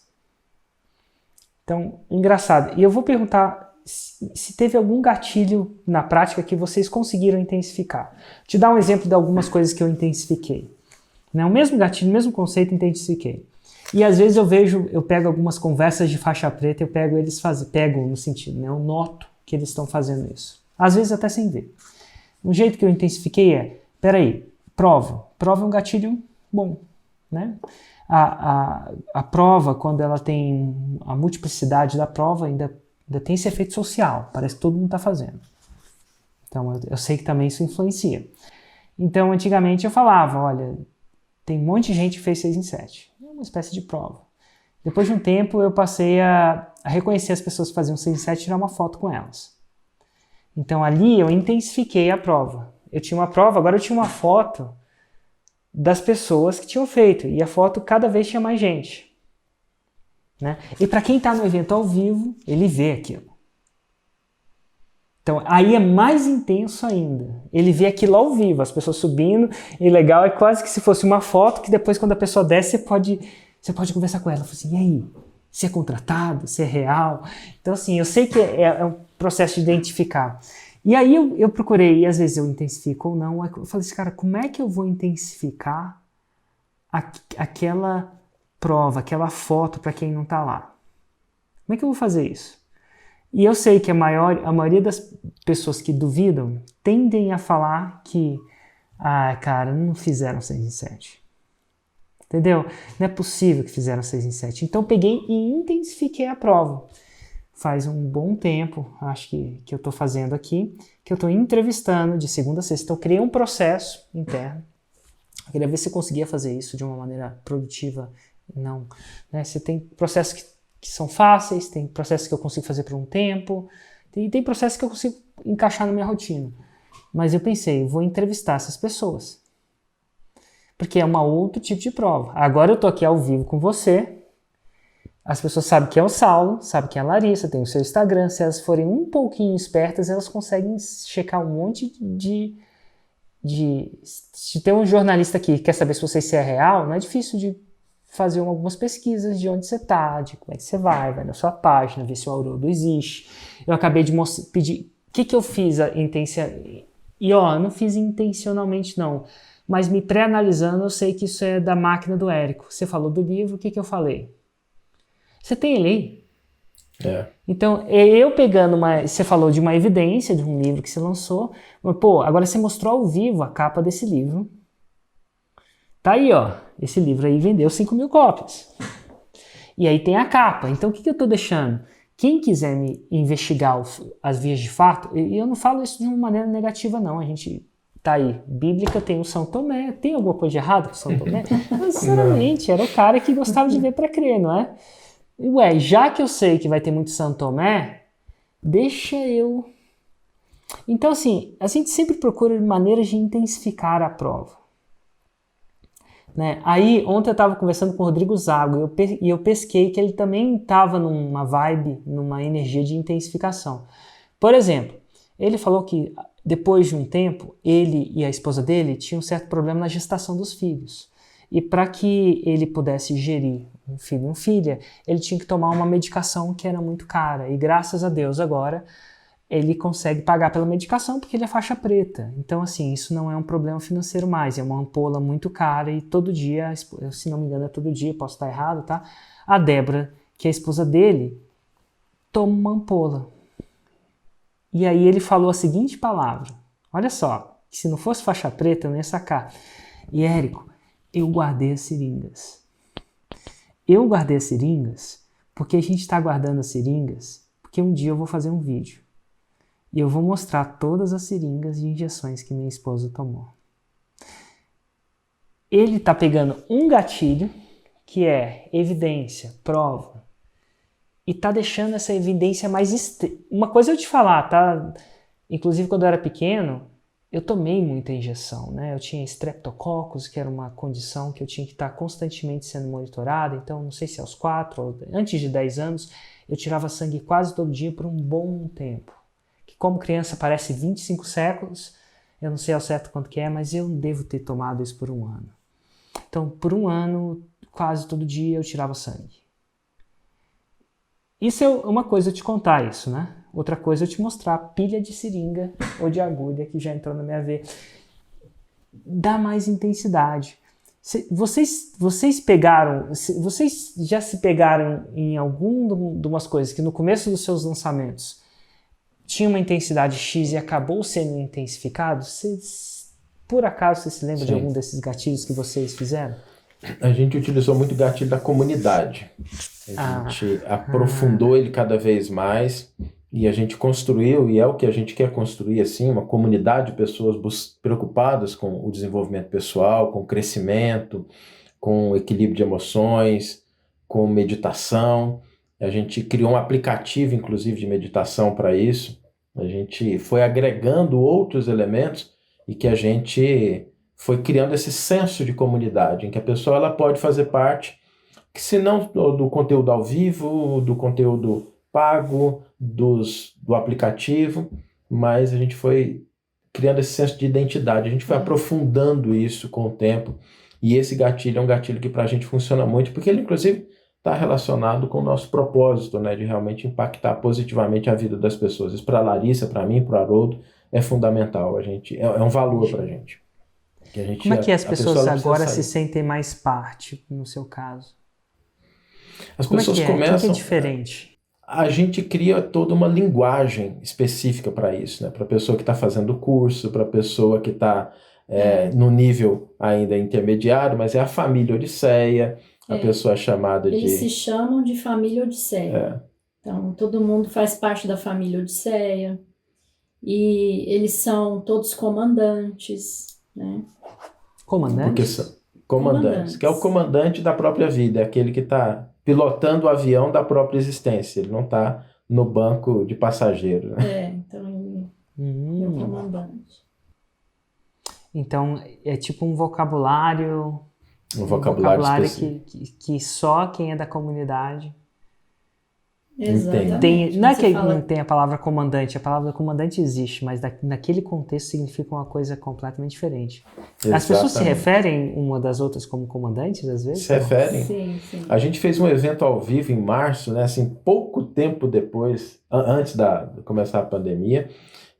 Então, engraçado. E eu vou perguntar se teve algum gatilho na prática que vocês conseguiram intensificar. Te dar um exemplo de algumas coisas que eu intensifiquei. Né? O mesmo gatilho, o mesmo conceito, intensifiquei. E às vezes eu pego algumas conversas de faixa preta, eu pego eles pego no sentido, né? Eu noto que eles estão fazendo isso. Às vezes até sem ver. Um jeito que eu intensifiquei peraí, prova. Prova é um gatilho bom, né? A prova, quando ela tem a multiplicidade da prova, ainda tem esse efeito social. Parece que todo mundo está fazendo. Então eu sei que também isso influencia. Então, antigamente eu falava, olha, tem um monte de gente que fez 6 em 7. É uma espécie de prova. Depois de um tempo, eu passei a reconhecer as pessoas que faziam 6 em 7 e tirar uma foto com elas. Então, ali eu intensifiquei a prova. Eu tinha uma prova, agora eu tinha uma foto das pessoas que tinham feito. E a foto cada vez tinha mais gente. Né? E para quem está no evento ao vivo, ele vê aquilo. Então, aí é mais intenso ainda. Ele vê aquilo ao vivo, as pessoas subindo, e legal é quase que se fosse uma foto que depois, quando a pessoa desce, você pode conversar com ela. Fala assim, e aí? Se é contratado? Se é real? Então, assim, eu sei que é um processo de identificar. E aí eu procurei, e às vezes eu intensifico ou não, eu falei assim, cara, como é que eu vou intensificar aquela prova, aquela foto para quem não está lá? Como é que eu vou fazer isso? E eu sei que a maioria das pessoas que duvidam tendem a falar que, cara, não fizeram 6 em 7. Entendeu? Não é possível que fizeram 6 em 7. Então peguei e intensifiquei a prova. Faz um bom tempo, acho que eu estou fazendo aqui, que eu estou entrevistando de segunda a sexta. Então eu criei um processo interno. Eu queria ver se eu conseguia fazer isso de uma maneira produtiva. Não. Né? Você tem processos que são fáceis, tem processos que eu consigo fazer por um tempo, tem processos que eu consigo encaixar na minha rotina. Mas eu pensei, vou entrevistar essas pessoas. Porque é um outro tipo de prova. Agora eu estou aqui ao vivo com você, as pessoas sabem que é o Saulo, sabem que é a Larissa, tem o seu Instagram, se elas forem um pouquinho espertas, elas conseguem checar um monte Se tem um jornalista aqui que quer saber se você é real, não é difícil de fazer algumas pesquisas de onde você está, de como é que você vai na sua página, ver se o Haroldo existe. Eu acabei de pedir... O que eu fiz? E eu não fiz intencionalmente não, mas me pré-analisando eu sei que isso é da máquina do Érico. Você falou do livro, o que eu falei? Você tem ele aí? É. Então, eu pegando você falou de uma evidência, de um livro que você lançou, mas, agora você mostrou ao vivo a capa desse livro. Tá aí, ó. Esse livro aí vendeu 5.000 cópias. E aí tem a capa. Então, o que eu tô deixando? Quem quiser me investigar as vias de fato, e eu não falo isso de uma maneira negativa, não. A gente tá aí. Bíblica tem o São Tomé. Tem alguma coisa de errado com o São Tomé? Mas, sinceramente, era o cara que gostava de ver para crer, não é? Ué, já que eu sei que vai ter muito São Tomé, deixa eu... Então, assim, a gente sempre procura maneiras de intensificar a prova. Né? Aí, ontem eu estava conversando com o Rodrigo Zago e eu pesquei que ele também estava numa vibe, numa energia de intensificação. Por exemplo, ele falou que depois de um tempo, ele e a esposa dele tinham um certo problema na gestação dos filhos. E para que ele pudesse gerir um filho e uma filha, ele tinha que tomar uma medicação que era muito cara. E graças a Deus agora ele consegue pagar pela medicação porque ele é faixa preta. Então, assim, isso não é um problema financeiro mais, é uma ampola muito cara e todo dia, se não me engano é todo dia, posso estar errado, tá? A Débora, que é a esposa dele, toma uma ampola. E aí ele falou a seguinte palavra, olha só, se não fosse faixa preta eu não ia sacar. E Érico, eu guardei as seringas. Eu guardei as seringas porque a gente está guardando as seringas porque um dia eu vou fazer um vídeo. E eu vou mostrar todas as seringas de injeções que minha esposa tomou. Ele está pegando um gatilho, que é evidência, prova, e está deixando essa evidência mais... Uma coisa eu te falar, tá? Inclusive quando eu era pequeno, eu tomei muita injeção, né? Eu tinha streptococcus, que era uma condição que eu tinha que estar constantemente sendo monitorada, então não sei se aos 4 ou antes de 10 anos, eu tirava sangue quase todo dia por um bom tempo. Como criança parece 25 séculos, eu não sei ao certo quanto que é, mas eu devo ter tomado isso por um ano. Então, por um ano, quase todo dia eu tirava sangue. Isso é uma coisa eu te contar isso, né? Outra coisa eu te mostrar a pilha de seringa ou de agulha que já entrou na minha veia. Dá mais intensidade. Vocês já se pegaram em alguma de umas coisas que no começo dos seus lançamentos tinha uma intensidade X e acabou sendo intensificado? Por acaso você se lembra de algum desses gatilhos que vocês fizeram? A gente utilizou muito o gatilho da comunidade. A gente aprofundou ele cada vez mais. e a gente construiu, e é o que a gente quer construir, assim, uma comunidade de pessoas preocupadas com o desenvolvimento pessoal, com o crescimento, com o equilíbrio de emoções, com meditação. A gente criou um aplicativo, inclusive, de meditação para isso. A gente foi agregando outros elementos e que a gente foi criando esse senso de comunidade, em que a pessoa ela pode fazer parte, que se não do conteúdo ao vivo, do conteúdo pago, do aplicativo, mas a gente foi criando esse senso de identidade, a gente foi aprofundando isso com o tempo, e esse gatilho é um gatilho que para a gente funciona muito, porque ele inclusive está relacionado com o nosso propósito, né, de realmente impactar positivamente a vida das pessoas. Isso para a Larissa, para mim, para o Haroldo, é fundamental, é um valor para a gente. Como é que as pessoas agora se sentem mais parte, no seu caso? As pessoas começam... O que é diferente? A gente cria toda uma linguagem específica para isso, né? Para a pessoa que está fazendo o curso, para a pessoa que está no nível ainda intermediário, mas é a família Odisseia, a pessoa chamada Eles se chamam de família Odisseia. Então, todo mundo faz parte da família Odisseia. E eles são todos comandantes, né? Comandantes? Comandantes, que é o comandante da própria vida, é aquele que está pilotando o avião da própria existência, ele não está no banco de passageiro. Né? Então ele é o comandante. Então é tipo um vocabulário... Um vocabulário específico. Que só quem é da comunidade... Exatamente. Não é que não tem a palavra comandante comandante existe, mas naquele contexto significa uma coisa completamente diferente. Exatamente. As pessoas se referem uma das outras como comandantes, às vezes? Se referem. Sim. A gente fez um evento ao vivo em março, né, assim, pouco tempo depois, antes de começar a pandemia,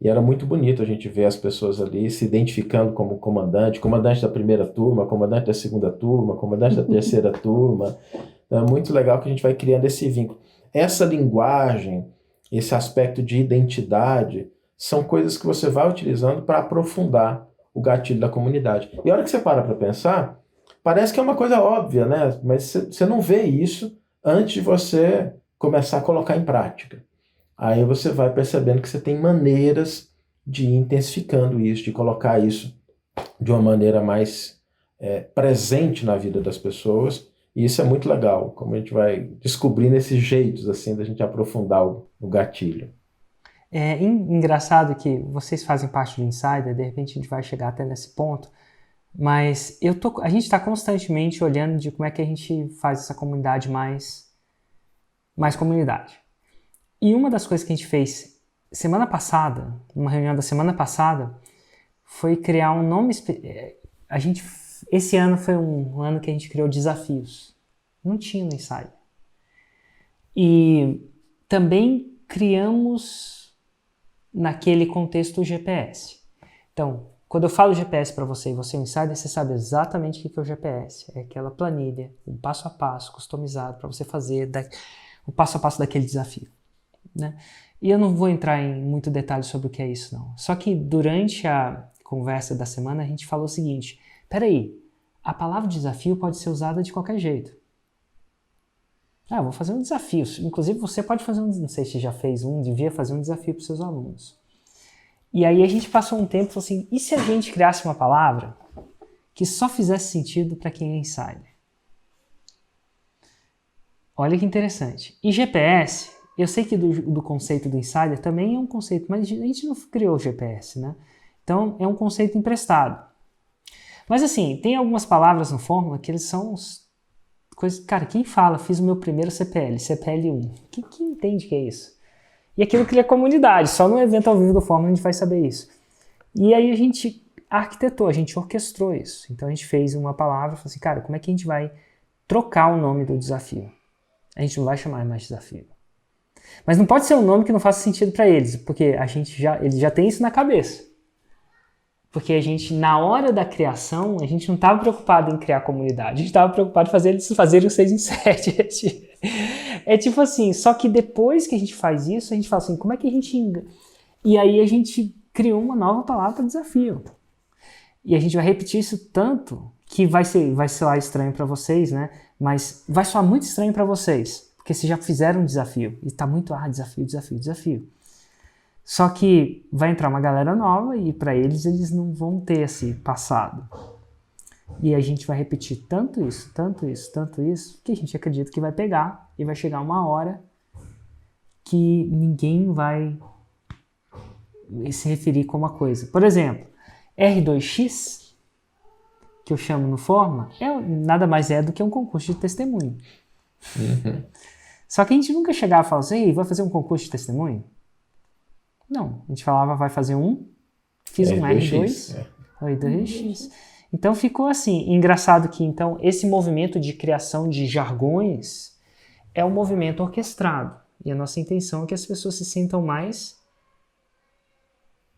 e era muito bonito a gente ver as pessoas ali se identificando como comandante da primeira turma, comandante da segunda turma, comandante da terceira turma. Então, é muito legal que a gente vai criando esse vínculo. Essa linguagem, esse aspecto de identidade, são coisas que você vai utilizando para aprofundar o gatilho da comunidade. E a hora que você para pensar, parece que é uma coisa óbvia, né? Mas você não vê isso antes de você começar a colocar em prática. Aí você vai percebendo que você tem maneiras de ir intensificando isso, de colocar isso de uma maneira mais presente na vida das pessoas. E isso é muito legal, como a gente vai descobrindo esses jeitos assim da gente aprofundar o gatilho. É engraçado que vocês fazem parte do Insider, de repente a gente vai chegar até nesse ponto, mas a gente está constantemente olhando de como é que a gente faz essa comunidade mais comunidade. E uma das coisas que a gente fez semana passada, numa reunião da semana passada, foi criar um nome... Esse ano foi um ano que a gente criou desafios. Não tinha no Insider. E também criamos naquele contexto o GPS. Então, quando eu falo GPS para você e você é um Insider, você sabe exatamente o que é o GPS. É aquela planilha, um passo a passo, customizado para você fazer o passo a passo daquele desafio. Né? E eu não vou entrar em muito detalhe sobre o que é isso, não. Só que durante a conversa da semana a gente falou o seguinte... Peraí, a palavra desafio pode ser usada de qualquer jeito. Eu vou fazer um desafio. Inclusive, você pode fazer não sei se já fez devia fazer um desafio para os seus alunos. E aí a gente passou um tempo e falou assim, e se a gente criasse uma palavra que só fizesse sentido para quem é insider? Olha que interessante. E GPS, eu sei que do conceito do insider também é um conceito, mas a gente não criou o GPS, né? Então, é um conceito emprestado. Mas assim, tem algumas palavras no Fórmula que eles são coisas... Cara, quem fala, fiz o meu primeiro CPL, CPL1, que entende que é isso? E aquilo cria comunidade, só no evento ao vivo do Fórmula a gente vai saber isso. E aí a gente arquitetou, a gente orquestrou isso. Então a gente fez uma palavra e falou assim, cara, como é que a gente vai trocar o nome do desafio? A gente não vai chamar mais desafio. Mas não pode ser um nome que não faça sentido para eles, porque eles já têm isso na cabeça. Porque a gente, na hora da criação, a gente não estava preocupado em criar comunidade, a gente estava preocupado em fazer eles fazerem o 6 em 7. É tipo assim, só que depois que a gente faz isso, a gente fala assim, como é que a gente... E aí a gente criou uma nova palavra para desafio. E a gente vai repetir isso tanto que vai soar estranho para vocês, né? Mas vai soar muito estranho para vocês, porque vocês já fizeram um desafio. E está muito, desafio. Só que vai entrar uma galera nova e para eles não vão ter esse passado. E a gente vai repetir tanto isso, que a gente acredita que vai pegar e vai chegar uma hora que ninguém vai se referir como uma coisa. Por exemplo, R2X, que eu chamo no Forma, nada mais é do que um concurso de testemunho. Uhum. Só que a gente nunca chegava e falava assim, ei, vai fazer um concurso de testemunho? Não, a gente falava, vai fazer fiz um R2, R2X. Então ficou assim, engraçado que então esse movimento de criação de jargões é um movimento orquestrado. E a nossa intenção é que as pessoas se sintam mais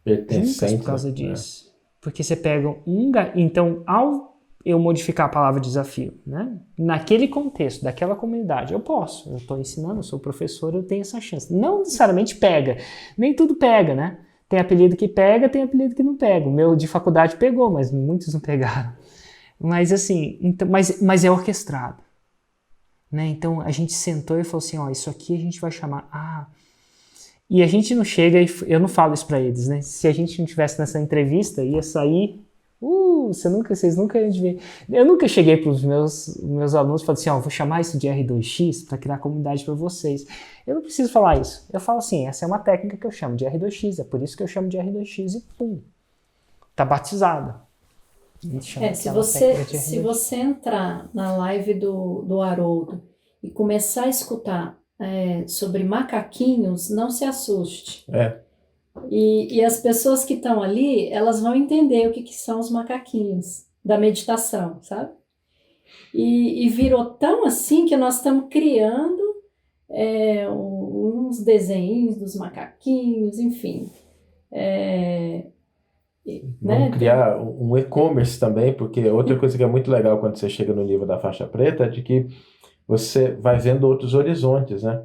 juntas por causa disso. Porque você pega então, ao eu modificar a palavra desafio, né? Naquele contexto, daquela comunidade, eu estou ensinando, eu sou professor, eu tenho essa chance. Não necessariamente pega, nem tudo pega, né? Tem apelido que pega, tem apelido que não pega. O meu de faculdade pegou, mas muitos não pegaram. Mas assim, então, mas é orquestrado. Né? Então a gente sentou e falou assim, ó, isso aqui a gente vai chamar... E a gente não chega, eu não falo isso para eles, né? Se a gente não tivesse nessa entrevista, ia sair... vocês nunca iam ver. Eu nunca cheguei para os meus alunos e falei assim, ó, vou chamar isso de R2X para criar comunidade para vocês. Eu não preciso falar isso. Eu falo assim, essa é uma técnica que eu chamo de R2X, é por isso que eu chamo de R2X e pum, tá batizado. Se você entrar na live do Haroldo e começar a escutar sobre macaquinhos, não se assuste. E as pessoas que estão ali, elas vão entender o que são os macaquinhos da meditação, sabe? E virou tão assim que nós estamos criando uns desenhos dos macaquinhos, enfim. Vamos criar um e-commerce também, porque outra coisa que é muito legal quando você chega no nível da faixa preta é de que você vai vendo outros horizontes, né?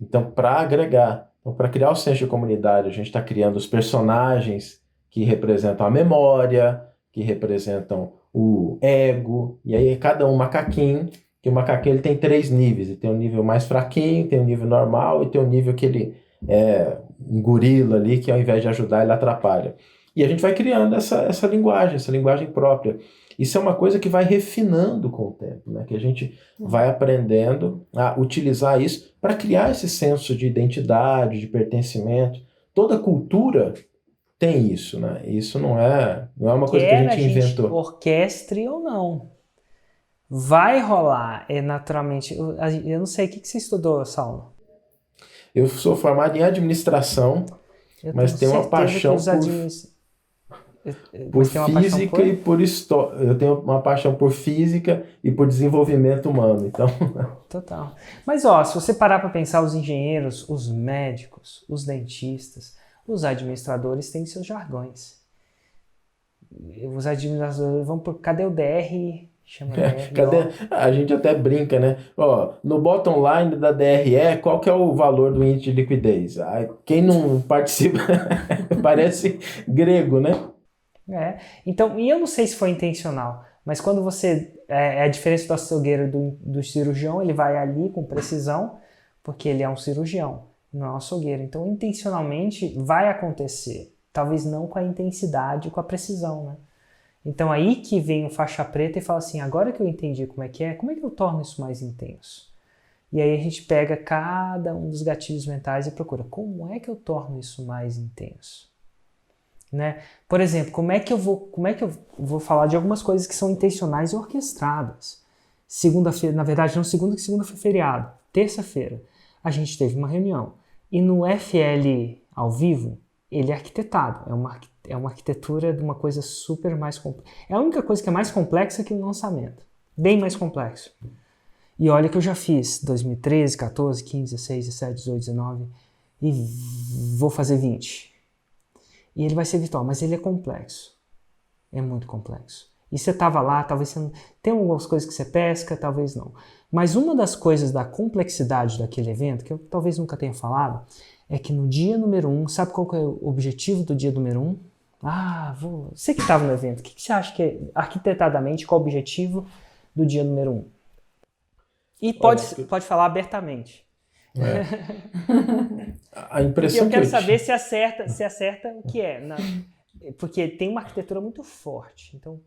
Então, para agregar, para criar o senso de comunidade, a gente está criando os personagens que representam a memória, que representam o ego, e aí cada um macaquinho, que o macaquinho ele tem 3 níveis, ele tem um nível mais fraquinho, tem um nível normal e tem um nível que ele é um gorila ali, que ao invés de ajudar, ele atrapalha. E a gente vai criando essa linguagem própria. Isso é uma coisa que vai refinando com o tempo, né? Que a gente vai aprendendo a utilizar isso para criar esse senso de identidade, de pertencimento. Toda cultura tem isso, né? Isso não é uma coisa que a gente inventou. Orquestre ou não. Vai rolar, naturalmente. Eu não sei, o que você estudou, Saulo? Eu sou formado em administração, mas tenho uma paixão por física e por história. Eu tenho uma paixão por física e por desenvolvimento humano, então... Total. Mas, se você parar para pensar, os engenheiros, os médicos, os dentistas, os administradores têm seus jargões. Os administradores vão por... Cadê o DR? Chama DR. A gente até brinca, né? No bottom line da DRE, qual que é o valor do índice de liquidez? Quem não participa parece grego, né? Então, e eu não sei se foi intencional, mas quando você... a diferença do açougueiro do cirurgião, ele vai ali com precisão, porque ele é um cirurgião, não é um açougueiro. Então, intencionalmente, vai acontecer. Talvez não com a intensidade, com a precisão, né? Então, aí que vem o faixa preta e fala assim, agora que eu entendi como é que eu torno isso mais intenso? E aí a gente pega cada um dos gatilhos mentais e procura, como é que eu torno isso mais intenso? Né? Por exemplo, como é que eu vou falar de algumas coisas que são intencionais e orquestradas? Segunda-feira, na verdade não segunda, que segunda foi feriado. Terça-feira, a gente teve uma reunião. E no FL ao vivo, ele é arquitetado. É uma arquitetura de uma coisa super mais complexa. É a única coisa que é mais complexa que o lançamento. Bem mais complexo. E olha que eu já fiz 2013, 14, 15, 16, 17, 18, 19 e vou fazer 20. E ele vai ser virtual, mas ele é complexo. É muito complexo. E você estava lá, talvez você não... Tem algumas coisas que você pesca, talvez não. Mas uma das coisas da complexidade daquele evento, que eu talvez nunca tenha falado, é que no dia número 1, sabe qual que é o objetivo do dia número 1? Você que estava no evento, o que você acha que é, arquitetadamente, qual o objetivo do dia número 1? E pode falar abertamente. A impressão eu quero que eu saber tive... se acerta o que é. Porque tem uma arquitetura muito forte. Então,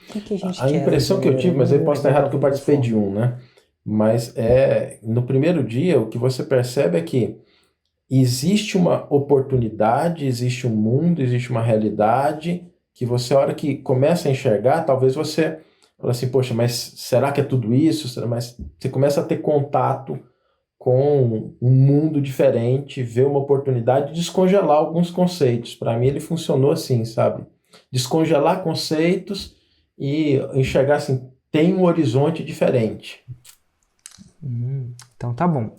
o que a gente A quer impressão que eu tive, mas eu posso estar errado porque eu participei de um, né? Mas no primeiro dia, o que você percebe é que existe uma oportunidade, existe um mundo, existe uma realidade que você, a hora que começa a enxergar, talvez você fala assim, poxa, mas será que é tudo isso? Mas você começa a ter contato com um mundo diferente, ver uma oportunidade de descongelar alguns conceitos. Para mim ele funcionou assim, sabe? Descongelar conceitos e enxergar assim, tem um horizonte diferente. Então tá bom.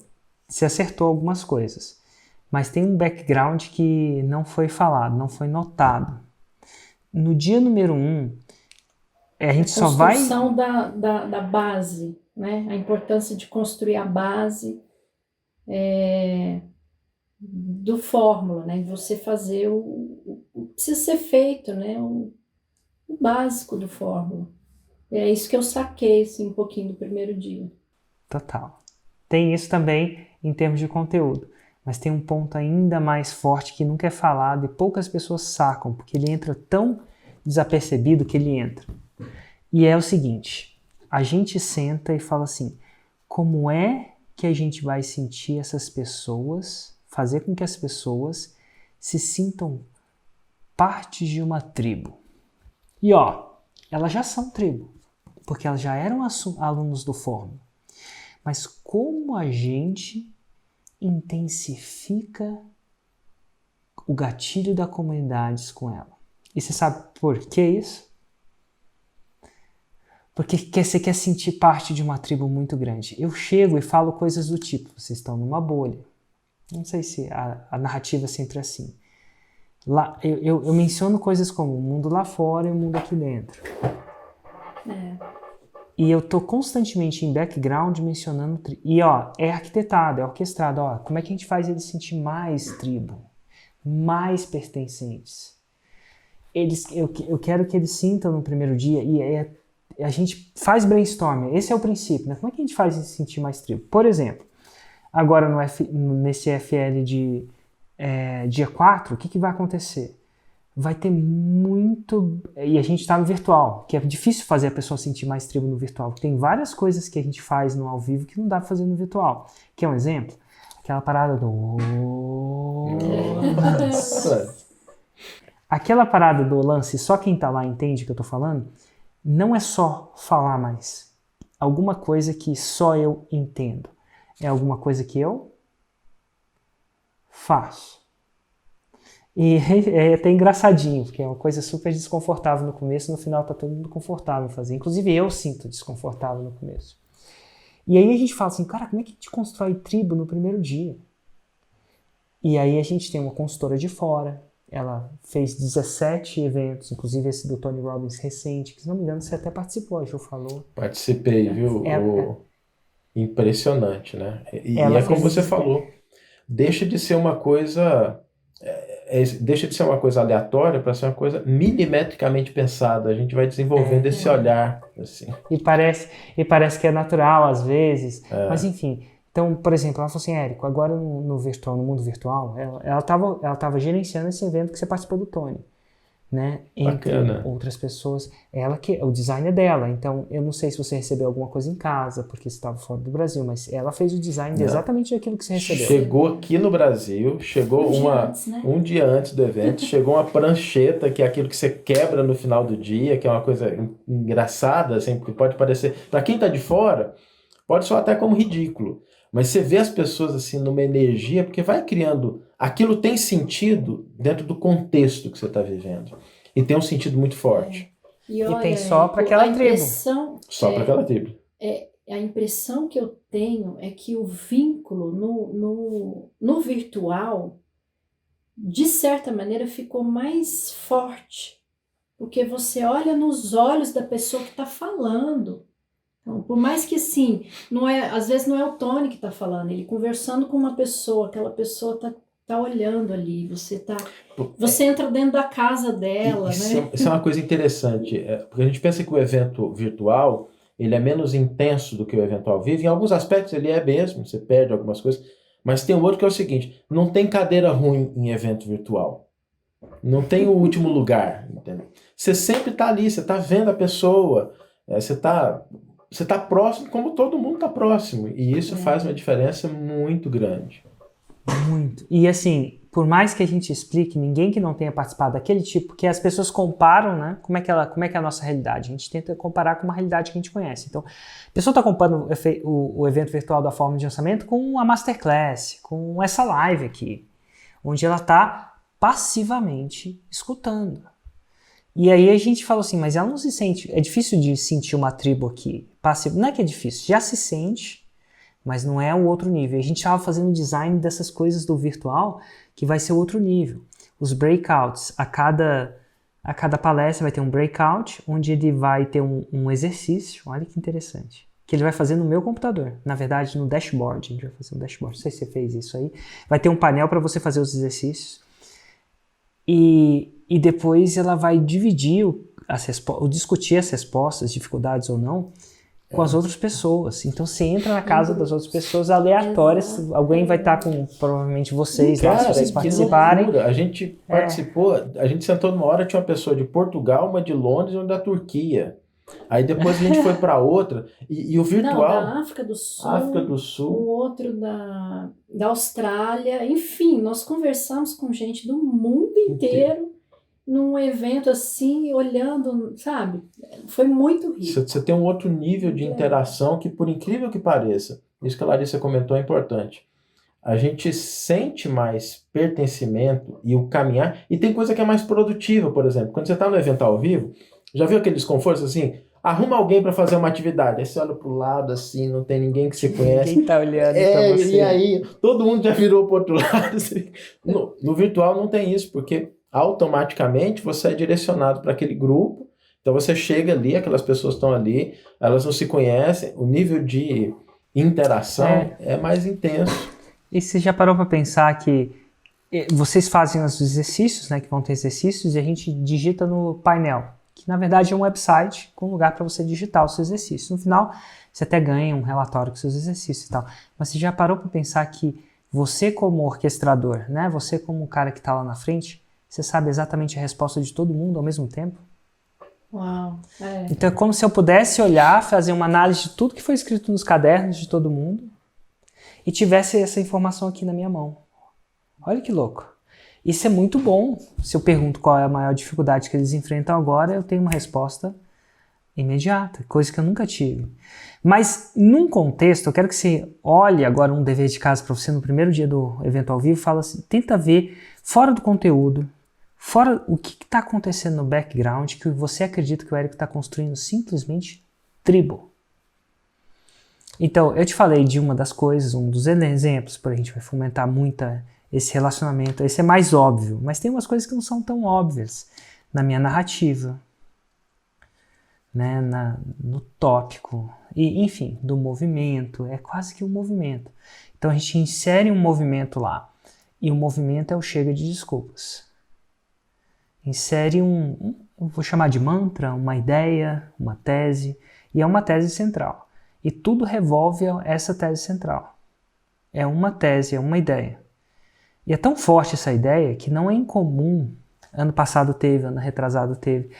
Você acertou algumas coisas. Mas tem um background que não foi falado, não foi notado. No dia número 1, a gente só vai... Construção da base, né? A importância de construir a base do fórmula, né? Você fazer o que precisa ser feito, né? O básico do fórmula. É isso que eu saquei, assim, um pouquinho do primeiro dia. Total. Tem isso também em termos de conteúdo. Mas tem um ponto ainda mais forte que nunca é falado e poucas pessoas sacam, porque ele entra tão desapercebido que ele entra. E é o seguinte, a gente senta e fala assim, como é que a gente vai sentir essas pessoas, fazer com que as pessoas se sintam parte de uma tribo? E elas já são tribo, porque elas já eram alunos do Fórmula. Mas como a gente intensifica o gatilho da comunidade com ela? E você sabe por que isso? Porque você quer sentir parte de uma tribo muito grande. Eu chego e falo coisas do tipo, vocês estão numa bolha. Não sei se a narrativa é sempre assim. Lá, eu menciono coisas como o mundo lá fora e o mundo aqui dentro. E eu tô constantemente em background mencionando tribo. E é arquitetado, é orquestrado. Como é que a gente faz eles sentir mais tribo? Mais pertencentes? Eu quero que eles sintam no primeiro dia, e a gente faz brainstorming. Esse é o princípio, né? Como é que a gente faz eles sentir mais tribo? Por exemplo, agora nesse FL de dia 4, o que vai acontecer? Vai ter muito... E a gente está no virtual, que é difícil fazer a pessoa sentir mais tribo no virtual. Tem várias coisas que a gente faz no ao vivo que não dá para fazer no virtual. Quer um exemplo? Aquela parada do... Aquela parada do lance, só quem tá lá entende o que eu tô falando, não é só falar mais. Alguma coisa que só eu entendo. É alguma coisa que eu faço. E é até engraçadinho, porque é uma coisa super desconfortável no começo, no final tá todo mundo confortável em fazer. Inclusive eu sinto desconfortável no começo. E aí a gente fala assim, cara, como é que a gente constrói tribo no primeiro dia? E aí a gente tem uma consultora de fora, ela fez 17 eventos, inclusive esse do Tony Robbins recente, que se não me engano você até participou, a Ju falou. Participei, viu? Impressionante, né? E como você falou, deixa de ser uma coisa... deixa de ser uma coisa aleatória para ser uma coisa milimetricamente pensada. A gente vai desenvolvendo esse olhar. Assim. E parece que é natural às vezes. Mas enfim. Então, por exemplo, ela falou assim, Érico, agora no virtual, no mundo virtual, ela tava gerenciando esse evento que você participou do Tony. Né? Entre outras pessoas, o design é dela, então eu não sei se você recebeu alguma coisa em casa, porque você estava fora do Brasil, mas ela fez o design de exatamente aquilo que você recebeu. Chegou aqui no Brasil, chegou um dia antes do evento, chegou uma prancheta, que é aquilo que você quebra no final do dia, que é uma coisa engraçada, assim, porque pode parecer, para quem está de fora, pode soar até como ridículo, mas você vê as pessoas assim numa energia, porque vai criando... Aquilo tem sentido dentro do contexto que você está vivendo. E tem um sentido muito forte. E tem só para aquela tribo. Só para aquela tribo. A impressão que eu tenho é que o vínculo no virtual, de certa maneira, ficou mais forte. Porque você olha nos olhos da pessoa que está falando. Então, por mais que sim, às vezes não é o Tony que está falando, ele conversando com uma pessoa, aquela pessoa tá olhando ali, você entra dentro da casa dela, né? Isso é uma coisa interessante, porque a gente pensa que o evento virtual, ele é menos intenso do que o evento ao vivo, em alguns aspectos ele é mesmo, você perde algumas coisas, Mas tem outro que é o seguinte, não tem cadeira ruim em evento virtual. Não tem o último lugar, entendeu? Você sempre está ali, você está vendo a pessoa, você tá próximo como todo mundo está próximo. E isso faz uma diferença muito grande. Muito. E assim, por mais que a gente explique, ninguém que não tenha participado daquele tipo, que as pessoas comparam, né? Como é que é a nossa realidade? A gente tenta comparar com uma realidade que a gente conhece. Então, a pessoa está comparando o evento virtual da forma de lançamento com a Masterclass, com essa live aqui, onde ela está passivamente escutando. E aí a gente fala assim, mas ela não se sente, é difícil de sentir uma tribo aqui. Passivo, não é que é difícil, já se sente, mas não é o outro nível. A gente estava fazendo design dessas coisas do virtual, que vai ser outro nível. Os breakouts, a cada palestra vai ter um breakout, onde ele vai ter um exercício, olha que interessante, que ele vai fazer no meu computador, na verdade no dashboard, a gente vai fazer um dashboard, não sei se você fez isso aí, vai ter um painel para você fazer os exercícios, e depois ela vai dividir discutir as respostas, dificuldades ou não, com as outras pessoas. Então você entra na casa das outras pessoas aleatórias, alguém vai estar com, provavelmente vocês lá, se vocês participarem. Loucura. A gente participou, a gente sentou numa hora, tinha uma pessoa de Portugal, uma de Londres e uma da Turquia. Aí depois a gente foi para outra, e o virtual... Não, da África do Sul. Um outro da Austrália. Enfim, nós conversamos com gente do mundo inteiro num evento assim, olhando, sabe? Foi muito rico. Você tem um outro nível de interação que, por incrível que pareça, isso que a Larissa comentou é importante. A gente sente mais pertencimento e o caminhar, e tem coisa que é mais produtiva, por exemplo. Quando você está no evento ao vivo, já viu aquele desconforto assim? Arruma alguém para fazer uma atividade, aí você olha pro lado assim, não tem ninguém que você conhece. Ninguém tá olhando pra você. E aí, todo mundo já virou pro outro lado. Assim. No virtual não tem isso, porque automaticamente você é direcionado para aquele grupo, então você chega ali, aquelas pessoas estão ali, elas não se conhecem, o nível de interação é mais intenso. E você já parou para pensar que vocês fazem os exercícios, né, que vão ter exercícios, e a gente digita no painel, que na verdade é um website com lugar para você digitar os seus exercícios. No final, você até ganha um relatório com seus exercícios e tal. Mas você já parou para pensar que você como orquestrador, né, você como o cara que está lá na frente, você sabe exatamente a resposta de todo mundo ao mesmo tempo? Uau! Então é como se eu pudesse olhar, fazer uma análise de tudo que foi escrito nos cadernos de todo mundo e tivesse essa informação aqui na minha mão. Olha que louco! Isso é muito bom. Se eu pergunto qual é a maior dificuldade que eles enfrentam agora, eu tenho uma resposta imediata, coisa que eu nunca tive. Mas num contexto, eu quero que você olhe agora um dever de casa para você no primeiro dia do evento ao vivo, fala assim, tenta ver fora do conteúdo, fora o que está acontecendo no background, que você acredita que o Érico está construindo simplesmente tribo. Então, eu te falei de uma das coisas, um dos exemplos, para a gente vai fomentar muito esse relacionamento. Esse é mais óbvio, mas tem umas coisas que não são tão óbvias na minha narrativa, né, no tópico, e, enfim, do movimento, é quase que um movimento. Então a gente insere um movimento lá, e o movimento é o chega de desculpas. Insere eu vou chamar de mantra, uma ideia, uma tese, e é uma tese central. E tudo revolve essa tese central. É uma tese, é uma ideia. E é tão forte essa ideia que não é incomum, ano passado teve, ano retrasado teve,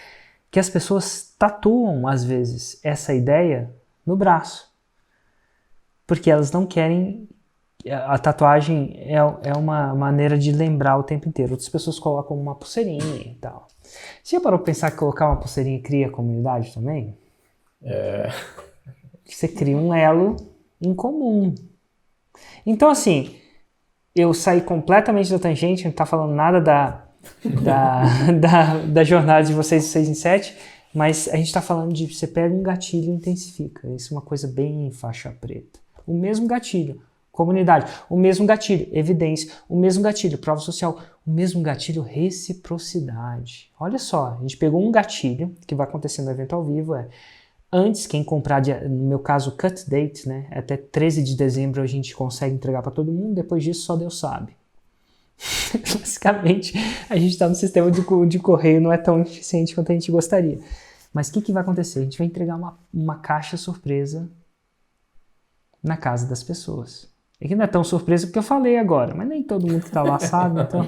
que as pessoas tatuam, às vezes, essa ideia no braço. Porque elas não querem... A tatuagem é uma maneira de lembrar o tempo inteiro. Outras pessoas colocam uma pulseirinha e tal. Você já parou para pensar que colocar uma pulseirinha cria comunidade também? Você cria um elo em comum. Então, assim, eu saí completamente da tangente, não tá falando nada da jornada de vocês de 6 em 7, mas a gente está falando de você pega um gatilho e intensifica. Isso é uma coisa bem faixa preta. O mesmo gatilho, comunidade, o mesmo gatilho, evidência, o mesmo gatilho, prova social, o mesmo gatilho, reciprocidade. Olha só, a gente pegou um gatilho que vai acontecer no evento ao vivo, antes, quem comprar, no meu caso, cut date, né, até 13 de dezembro a gente consegue entregar para todo mundo, depois disso só Deus sabe. Basicamente, a gente está no sistema de correio, não é tão eficiente quanto a gente gostaria. Mas o que vai acontecer? A gente vai entregar uma caixa surpresa na casa das pessoas. É que não é tão surpresa porque eu falei agora, mas nem todo mundo que está lá sabe, então...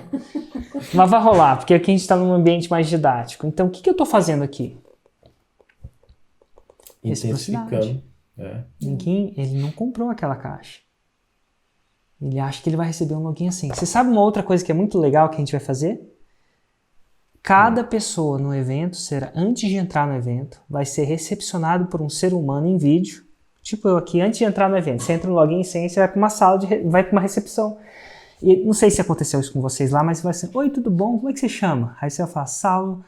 Mas vai rolar, porque aqui a gente está num ambiente mais didático. Então, o que eu estou fazendo aqui? Intensificando. Ninguém, ele não comprou aquela caixa. Ele acha que ele vai receber um login assim. Você sabe uma outra coisa que é muito legal que a gente vai fazer? Cada pessoa no evento, antes de entrar no evento, vai ser recepcionado por um ser humano em vídeo. Tipo eu aqui, antes de entrar no evento, você entra no login sem, você vai para uma sala, vai para uma recepção. E não sei se aconteceu isso com vocês lá, mas vai ser, oi, tudo bom? Como é que você chama? Aí você vai falar, Saulo,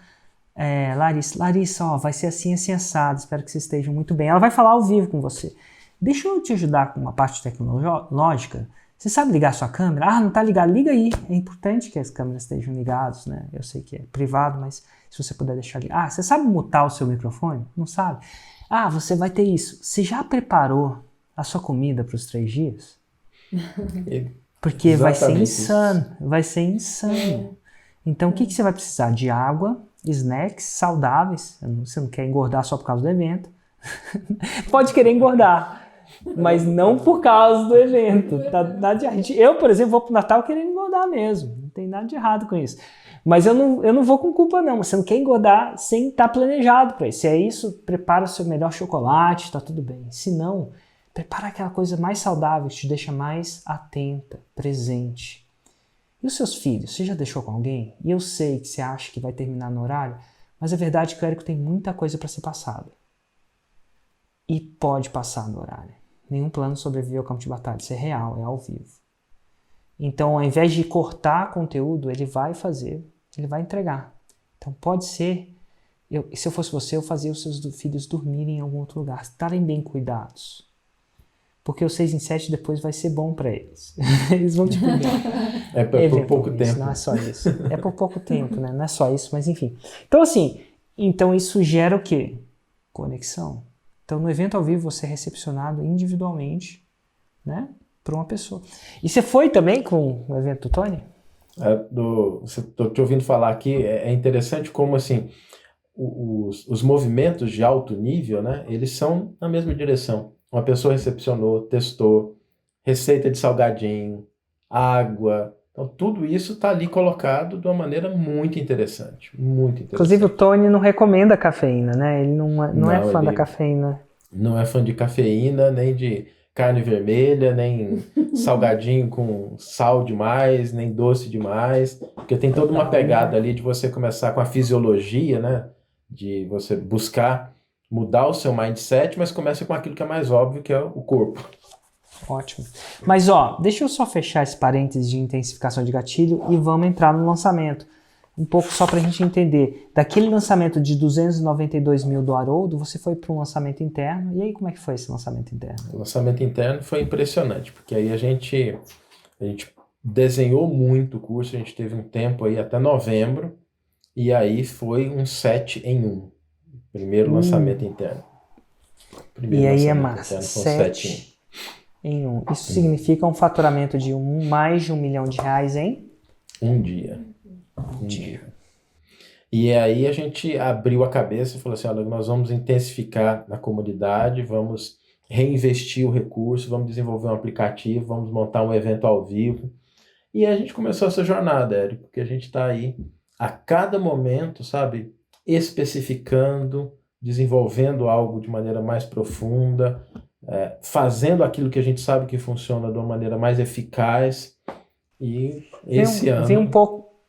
Larissa, ó, vai ser assim, assim, assado, espero que vocês estejam muito bem. Ela vai falar ao vivo com você. Deixa eu te ajudar com uma parte tecnológica. Você sabe ligar a sua câmera? Ah, não tá ligado, liga aí. É importante que as câmeras estejam ligadas, né? Eu sei que é privado, mas se você puder deixar ligado. Ah, você sabe mutar o seu microfone? Não sabe? Ah, você vai ter isso. Você já preparou a sua comida para os 3 dias? Porque vai ser insano. Vai ser insano. Então, o que você vai precisar? De água, snacks saudáveis. Você não quer engordar só por causa do evento. Pode querer engordar. Mas não por causa do evento. Eu, por exemplo, vou pro Natal querendo engordar mesmo. Não tem nada de errado com isso. Mas eu não vou com culpa, não. Você não quer engordar sem estar planejado para isso. Se é isso, prepara o seu melhor chocolate, tá tudo bem. Se não, prepara aquela coisa mais saudável que te deixa mais atenta, presente. E os seus filhos? Você já deixou com alguém? E eu sei que você acha que vai terminar no horário, mas a verdade é que o Érico tem muita coisa para ser passada. E pode passar no horário. Nenhum plano sobrevive ao campo de batalha. Isso é real, é ao vivo. Então, ao invés de cortar conteúdo, ele vai fazer, ele vai entregar. Então, pode ser, se eu fosse você, eu fazia os seus filhos dormirem em algum outro lugar, estarem bem cuidados. Porque o 6 em 7 depois vai ser bom para eles. Eles vão te cuidar. É por pouco tempo. Não é só isso. É por pouco tempo, né? Não é só isso, mas enfim. Então, assim, isso gera o quê? Conexão. Então, no evento ao vivo, você é recepcionado individualmente, né, por uma pessoa. E você foi também com o evento do Tony? Estou te ouvindo falar aqui, é interessante como, assim, os movimentos de alto nível, né, eles são na mesma direção. Uma pessoa recepcionou, testou, receita de salgadinho, água. Então, tudo isso está ali colocado de uma maneira muito interessante. Muito interessante. Inclusive, o Tony não recomenda cafeína, né? Ele não é fã da cafeína. Não é fã de cafeína, nem de carne vermelha, nem salgadinho com sal demais, nem doce demais. Porque tem toda uma pegada ali de você começar com a fisiologia, né? De você buscar mudar o seu mindset, mas começa com aquilo que é mais óbvio, que é o corpo. Ótimo. Mas deixa eu só fechar esse parênteses de intensificação de gatilho e vamos entrar no lançamento. Um pouco só para a gente entender. Daquele lançamento de 292 mil do Haroldo, você foi para um lançamento interno. E aí, como é que foi esse lançamento interno? O lançamento interno foi impressionante, porque aí a gente desenhou muito o curso, a gente teve um tempo aí até novembro, e aí foi um 7 em 1. Primeiro lançamento interno. E aí é massa. 7 em 1. Isso significa um faturamento de mais de R$1 milhão em? Um dia. Um dia. E aí a gente abriu a cabeça e falou assim, olha, nós vamos intensificar na comunidade, vamos reinvestir o recurso, vamos desenvolver um aplicativo, vamos montar um evento ao vivo. E a gente começou essa jornada, Érico, porque a gente está aí a cada momento, sabe, especificando, desenvolvendo algo de maneira mais profunda, fazendo aquilo que a gente sabe que funciona de uma maneira mais eficaz. E esse ano...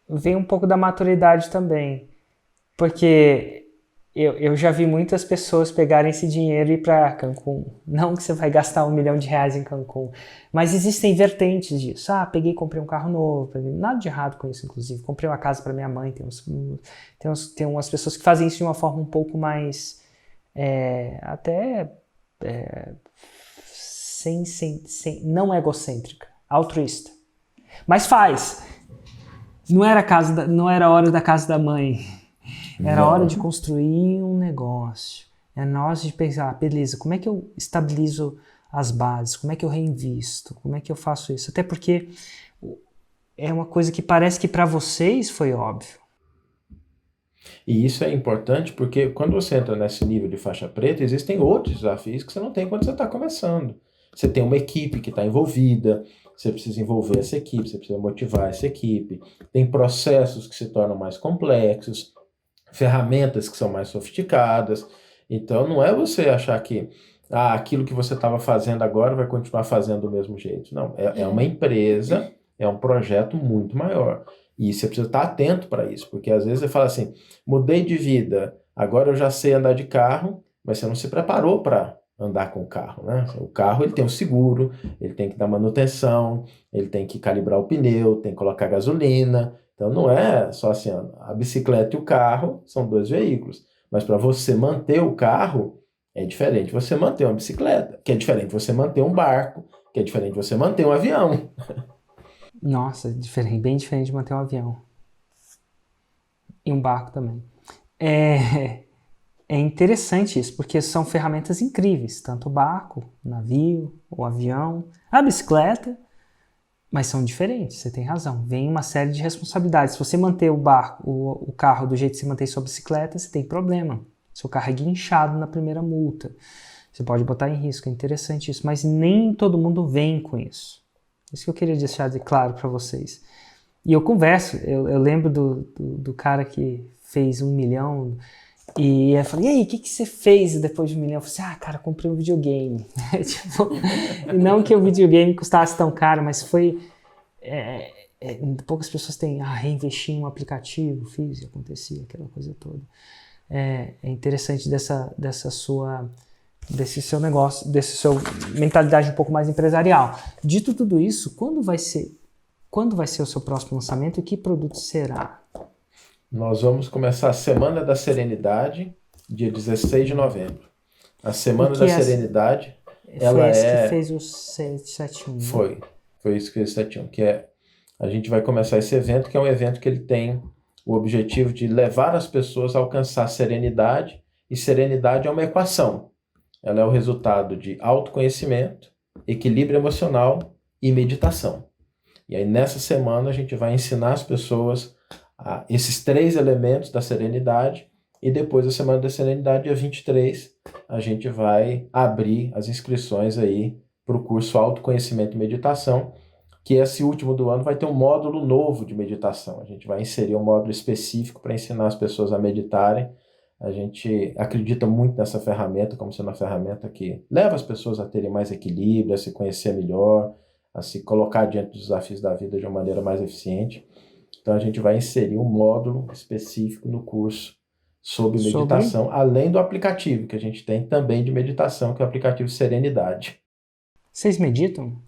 Vem um pouco da maturidade também, porque eu já vi muitas pessoas pegarem esse dinheiro e ir para Cancún. Não que você vai gastar R$1 milhão em Cancún, mas existem vertentes disso. Peguei e comprei um carro novo, nada de errado com isso, inclusive. Comprei uma casa para minha mãe, tem umas pessoas que fazem isso de uma forma um pouco mais, não egocêntrica, altruísta. Mas faz! Não era hora da casa da mãe. Era hora de construir um negócio. Era hora de pensar, beleza, como é que eu estabilizo as bases? Como é que eu reinvisto? Como é que eu faço isso? Até porque é uma coisa que parece que para vocês foi óbvio. E isso é importante porque quando você entra nesse nível de faixa preta, existem outros desafios que você não tem quando você está começando. você tem uma equipe que está envolvida, você precisa envolver essa equipe, você precisa motivar essa equipe, tem processos que se tornam mais complexos, ferramentas que são mais sofisticadas. Então não é você achar que aquilo que você estava fazendo agora vai continuar fazendo do mesmo jeito. Não, é uma empresa, é um projeto muito maior. E você precisa estar atento para isso, porque às vezes você fala assim, mudei de vida, agora eu já sei andar de carro, mas você não se preparou para andar com o carro, né? O carro ele tem um seguro, ele tem que dar manutenção, ele tem que calibrar o pneu, tem que colocar gasolina. Então não é só assim, a bicicleta e o carro são dois veículos, mas para você manter o carro é diferente você manter uma bicicleta, que é diferente você manter um barco, que é diferente você manter um avião. Nossa, diferente, bem diferente de manter um avião. E um barco também. É interessante isso, porque são ferramentas incríveis, tanto o barco, o navio, o avião, a bicicleta, mas são diferentes, você tem razão. Vem uma série de responsabilidades. Se você manter o barco, o carro do jeito que você mantém sua bicicleta, você tem problema. Seu carro é guinchado na primeira multa. Você pode botar em risco, é interessante isso, mas nem todo mundo vem com isso. Isso que eu queria deixar de claro para vocês. E eu converso, eu lembro do cara que fez 1 milhão, e eu falei, e aí, o que você fez depois de 1 milhão? Eu falei assim, cara, comprei um videogame. Tipo, não que o videogame custasse tão caro, mas foi... poucas pessoas têm, reinvestir em um aplicativo, fiz e acontecia, aquela coisa toda. É interessante desse seu negócio, desse seu mentalidade um pouco mais empresarial. Dito tudo isso, quando vai ser o seu próximo lançamento e que produto será? Nós vamos começar a Semana da Serenidade, dia 16 de novembro. A Semana da Serenidade, ela que fez o 771. Foi isso que fez o 771, a gente vai começar esse evento, que é um evento que ele tem o objetivo de levar as pessoas a alcançar serenidade, e serenidade é uma equação. Ela é o resultado de autoconhecimento, equilíbrio emocional e meditação. E aí nessa semana a gente vai ensinar as pessoas esses 3 elementos da serenidade, e depois da Semana da Serenidade, dia 23, a gente vai abrir as inscrições aí para o curso Autoconhecimento e Meditação, que esse último do ano vai ter um módulo novo de meditação. A gente vai inserir um módulo específico para ensinar as pessoas a meditarem. A gente acredita muito nessa ferramenta, como sendo uma ferramenta que leva as pessoas a terem mais equilíbrio, a se conhecer melhor, a se colocar diante dos desafios da vida de uma maneira mais eficiente. Então a gente vai inserir um módulo específico no curso sobre meditação, além do aplicativo que a gente tem também de meditação, que é o aplicativo Serenidade. Vocês meditam?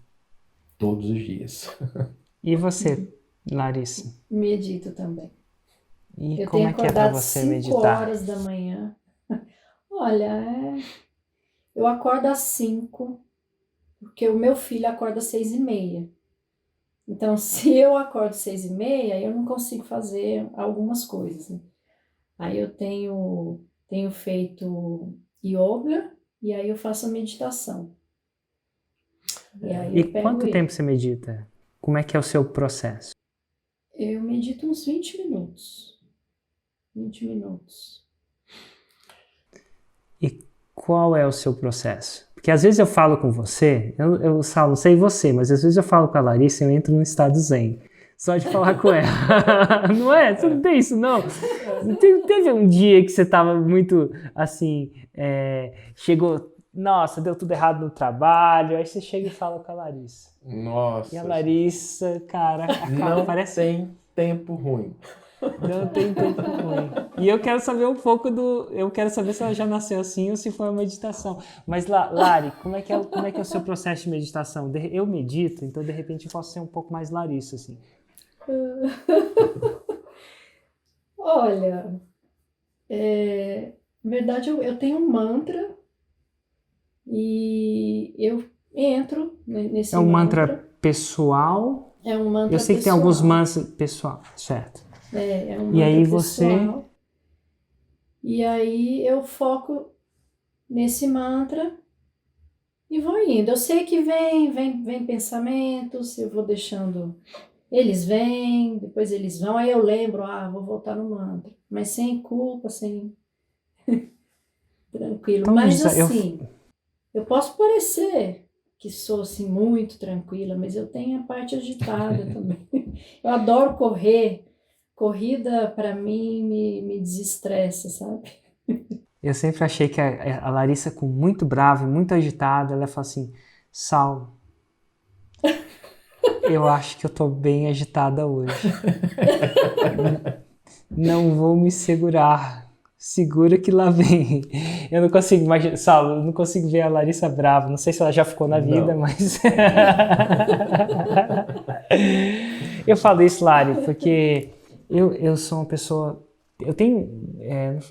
Todos os dias. E você, Larissa? Medito também. E como é que é para você meditar? 5 horas da manhã. Olha, eu acordo às 5, porque o meu filho acorda às 6h30. Então, se eu acordo às 6h30, eu não consigo fazer algumas coisas, né? Aí eu tenho feito yoga e aí eu faço a meditação. E quanto tempo você medita? Como é que é o seu processo? Eu medito uns 20 minutos. 20 minutos. E qual é o seu processo? Porque às vezes eu falo com você, eu falo, não sei você, mas às vezes eu falo com a Larissa e eu entro num estado zen. Só de falar com ela. Não é? Você não tem isso, não? Teve um dia que você estava muito, assim, chegou, nossa, deu tudo errado no trabalho, aí você chega e fala com a Larissa. Nossa. E a Larissa, cara, não parece... tem tempo ruim. Não tem tempo ruim. E eu quero saber um pouco eu quero saber se ela já nasceu assim ou se foi uma meditação. Mas, Lari, como é que é o seu processo de meditação? Eu medito, então de repente eu posso ser um pouco mais Larissa, assim. Olha, na verdade eu tenho um mantra e eu entro nesse mantra. É um mantra pessoal? É um mantra pessoal. Eu sei que tem alguns mantras pessoal, certo. É um e mantra aí pessoal. E aí eu foco nesse mantra e vou indo. Eu sei que vem pensamentos, eu vou deixando... Eles vêm, depois eles vão, aí eu lembro, vou voltar no mantra. Mas sem culpa, sem... Tranquilo. Então, mas assim, eu posso parecer que sou assim muito tranquila, mas eu tenho a parte agitada também. Eu adoro correr. Corrida, para mim, me desestressa, sabe? Eu sempre achei que a Larissa, com muito brava e muito agitada, ela fala assim, Saulo, eu acho que eu tô bem agitada hoje. Não vou me segurar. Segura que lá vem. Eu não consigo imaginar, Saulo, eu não consigo ver a Larissa brava. Não sei se ela já ficou na vida, Não. mas... Eu falo isso, Lari, porque eu sou uma pessoa... Eu tenho...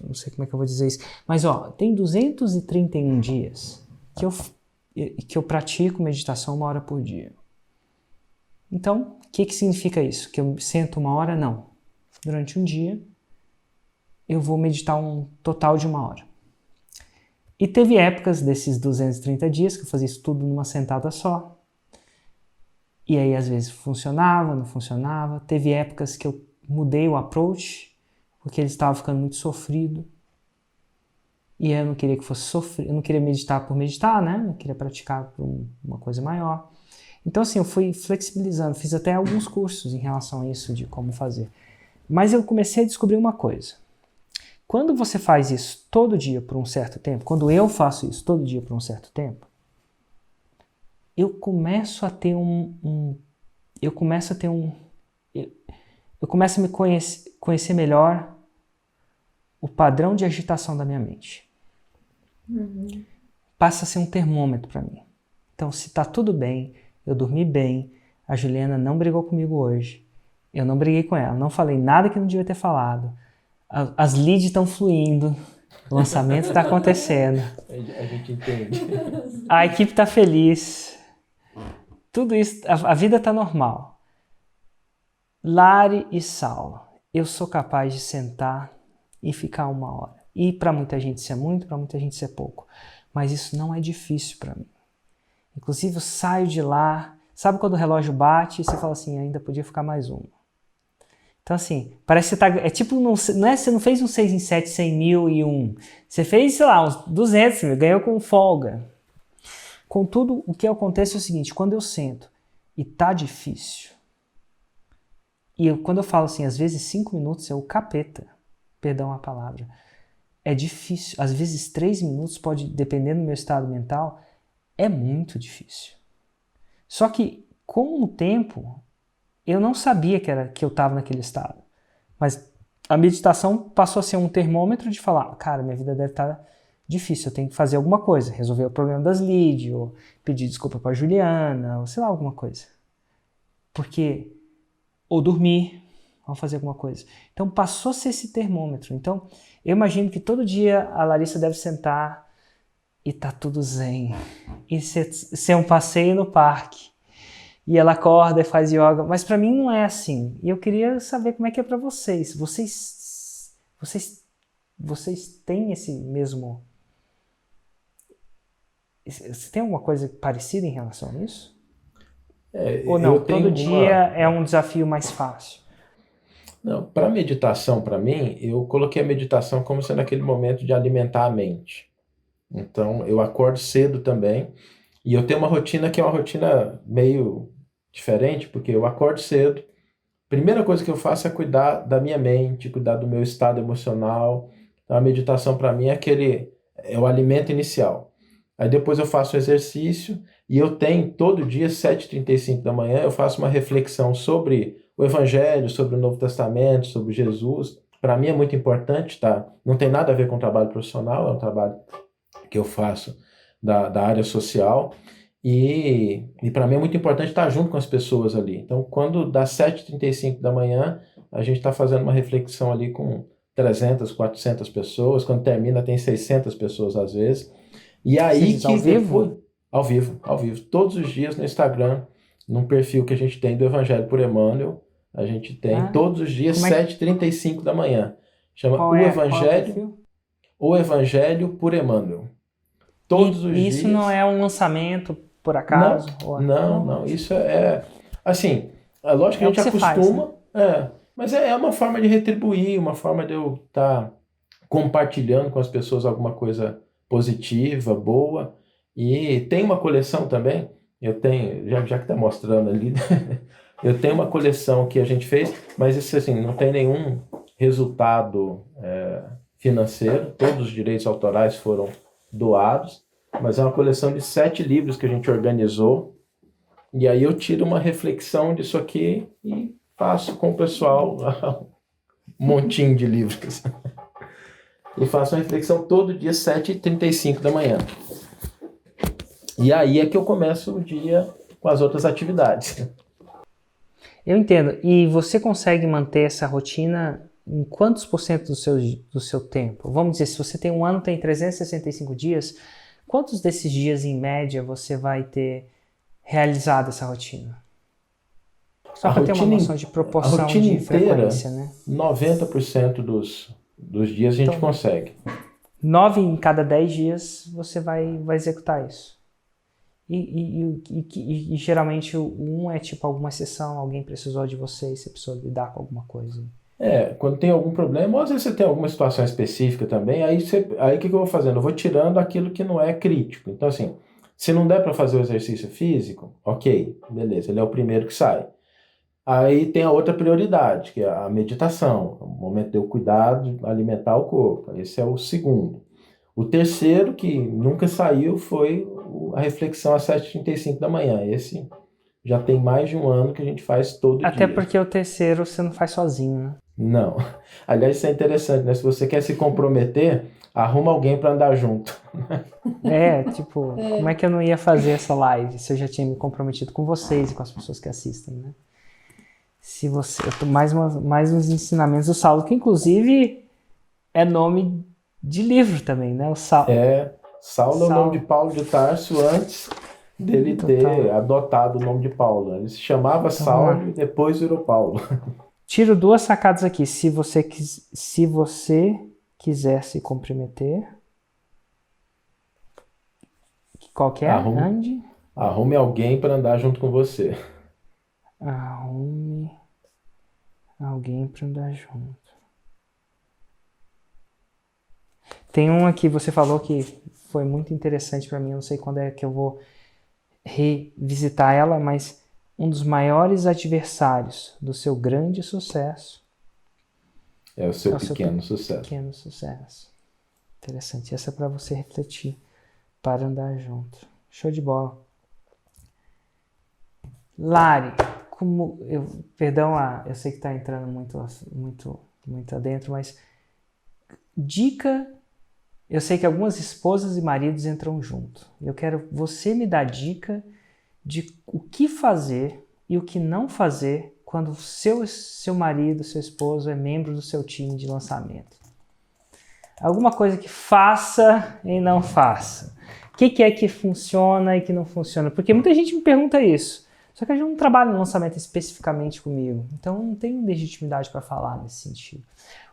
não sei como é que eu vou dizer isso. Mas, ó, tem 231 dias que eu pratico meditação 1 hora por dia. Então, o que significa isso? Que eu sento 1 hora? Não. Durante um dia, eu vou meditar um total de 1 hora. E teve épocas desses 230 dias que eu fazia isso tudo numa sentada só. E aí, às vezes, funcionava, não funcionava. Teve épocas que eu mudei o approach, porque ele estava ficando muito sofrido. E eu não queria que fosse sofrido, eu não queria meditar por meditar, né? Eu queria praticar por uma coisa maior. Então, assim, eu fui flexibilizando, fiz até alguns cursos em relação a isso, de como fazer. Mas eu comecei a descobrir uma coisa. Quando você faz isso todo dia por um certo tempo, quando eu faço isso todo dia por um certo tempo, eu começo a me conhecer melhor o padrão de agitação da minha mente. Uhum. Passa a ser um termômetro para mim. Então, se tá tudo bem, eu dormi bem, a Juliana não brigou comigo hoje, eu não briguei com ela, não falei nada que não devia ter falado, as leads estão fluindo, o lançamento está acontecendo, A gente entende. a equipe está feliz, tudo isso, a vida está normal. Lari e Saulo, eu sou capaz de sentar e ficar 1 hora. E para muita gente isso é muito, para muita gente isso é pouco. Mas isso não é difícil para mim. Inclusive eu saio de lá, sabe quando o relógio bate e você fala assim, ainda podia ficar mais 1. Então assim, parece que você tá, é tipo, não é, você não fez um 6 em 7, 100.001. Você fez, sei lá, uns 200 mil, ganhou com folga. Contudo, o que acontece é o seguinte, quando eu sento e tá difícil, quando eu falo assim, às vezes 5 minutos é o capeta, perdão a palavra, é difícil. Às vezes 3 minutos pode, dependendo do meu estado mental, é muito difícil. Só que, com o tempo, eu não sabia que eu estava naquele estado. Mas a meditação passou a ser um termômetro de falar, cara, minha vida deve estar difícil, eu tenho que fazer alguma coisa, resolver o problema das leads, ou pedir desculpa para a Juliana, ou sei lá, alguma coisa. Porque, ou dormir, vamos fazer alguma coisa. Então passou a ser esse termômetro. Então eu imagino que todo dia a Larissa deve sentar e tá tudo zen. E ser um passeio no parque. E ela acorda e faz yoga. Mas para mim não é assim. E eu queria saber como é que é para vocês. Vocês têm esse mesmo... Você tem alguma coisa parecida em relação a isso? Ou não? Todo dia é um desafio mais fácil? Não, para meditação, para mim, eu coloquei a meditação como sendo aquele momento de alimentar a mente. Então, eu acordo cedo também, e eu tenho uma rotina que é uma rotina meio diferente, porque eu acordo cedo, primeira coisa que eu faço é cuidar da minha mente, cuidar do meu estado emocional. Então, a meditação para mim é o alimento inicial. Aí depois eu faço o exercício, e eu tenho todo dia, 7h35 da manhã, eu faço uma reflexão sobre o Evangelho, sobre o Novo Testamento, sobre Jesus. Para mim é muito importante, tá? Não tem nada a ver com o trabalho profissional, é um trabalho que eu faço da área social. E para mim é muito importante estar junto com as pessoas ali. Então, quando dá 7h35 da manhã, a gente está fazendo uma reflexão ali com 300, 400 pessoas. Quando termina, tem 600 pessoas às vezes. E aí que ao vivo? Ao vivo. Todos os dias no Instagram, num perfil que a gente tem do Evangelho por Emmanuel, a gente tem todos os dias, 7h35 da manhã. Chama O Evangelho por Emmanuel. Todos os dias. Isso não é um lançamento, por acaso? Não. Isso assim, é lógico que a gente acostuma. Faz, né? Mas é uma forma de retribuir, uma forma de eu estar compartilhando com as pessoas alguma coisa positiva, boa. E tem uma coleção também Eu tenho, já que está mostrando ali, eu tenho uma coleção que a gente fez, mas isso assim, não tem nenhum resultado financeiro, todos os direitos autorais foram doados, mas é uma coleção de 7 livros que a gente organizou, e aí eu tiro uma reflexão disso aqui e faço com o pessoal um montinho de livros. E faço uma reflexão todo dia, 7h35 da manhã. E aí é que eu começo o dia com as outras atividades. Eu entendo. E você consegue manter essa rotina em quantos por cento do seu tempo? Vamos dizer, se você tem um ano, tem 365 dias, quantos desses dias, em média, você vai ter realizado essa rotina? Só para ter uma noção de proporção de frequência, né? 90% dos dias a gente Então, consegue. 9 em cada 10 dias você vai executar isso. E geralmente um é tipo alguma exceção, alguém precisou de você e você precisou lidar com alguma coisa. Quando tem algum problema, ou às vezes você tem alguma situação específica também, aí o que eu vou fazendo? Eu vou tirando aquilo que não é crítico. Então, assim, se não der para fazer o exercício físico, ok, beleza, ele é o primeiro que sai. Aí tem a outra prioridade, que é a meditação, o momento de eu cuidar de alimentar o corpo. Esse é o segundo. O terceiro, que nunca saiu, foi a reflexão às 7h35 da manhã. Esse já tem mais de um ano que a gente faz todo dia. Até porque o terceiro você não faz sozinho, né? Não. Aliás, isso é interessante, né? Se você quer se comprometer, arruma alguém para andar junto. Como é que eu não ia fazer essa live se eu já tinha me comprometido com vocês e com as pessoas que assistem, né? Mais uns ensinamentos do Saulo, que inclusive é nome de livro também, né? Saulo é o nome de Paulo de Tarso antes dele ter adotado o nome de Paulo. Ele se chamava Saulo e depois virou Paulo. Tiro 2 sacadas aqui. Se você quiser se comprometer, qual que é? Arrume alguém para andar junto com você. Arrume alguém para andar junto. Tem um aqui, você falou que foi muito interessante para mim, eu não sei quando é que eu vou revisitar ela, mas um dos maiores adversários do seu grande sucesso é o seu pequeno sucesso. Pequeno sucesso. Interessante, essa é para você refletir, para andar junto. Show de bola. Lari, eu sei que está entrando muito adentro, mas dica, eu sei que algumas esposas e maridos entram junto. Eu quero você me dar dica de o que fazer e o que não fazer quando seu marido, seu esposo é membro do seu time de lançamento. Alguma coisa que faça e não faça. O que é que funciona e que não funciona? Porque muita gente me pergunta isso. Só que a gente não trabalha no lançamento especificamente comigo. Então não tenho legitimidade para falar nesse sentido.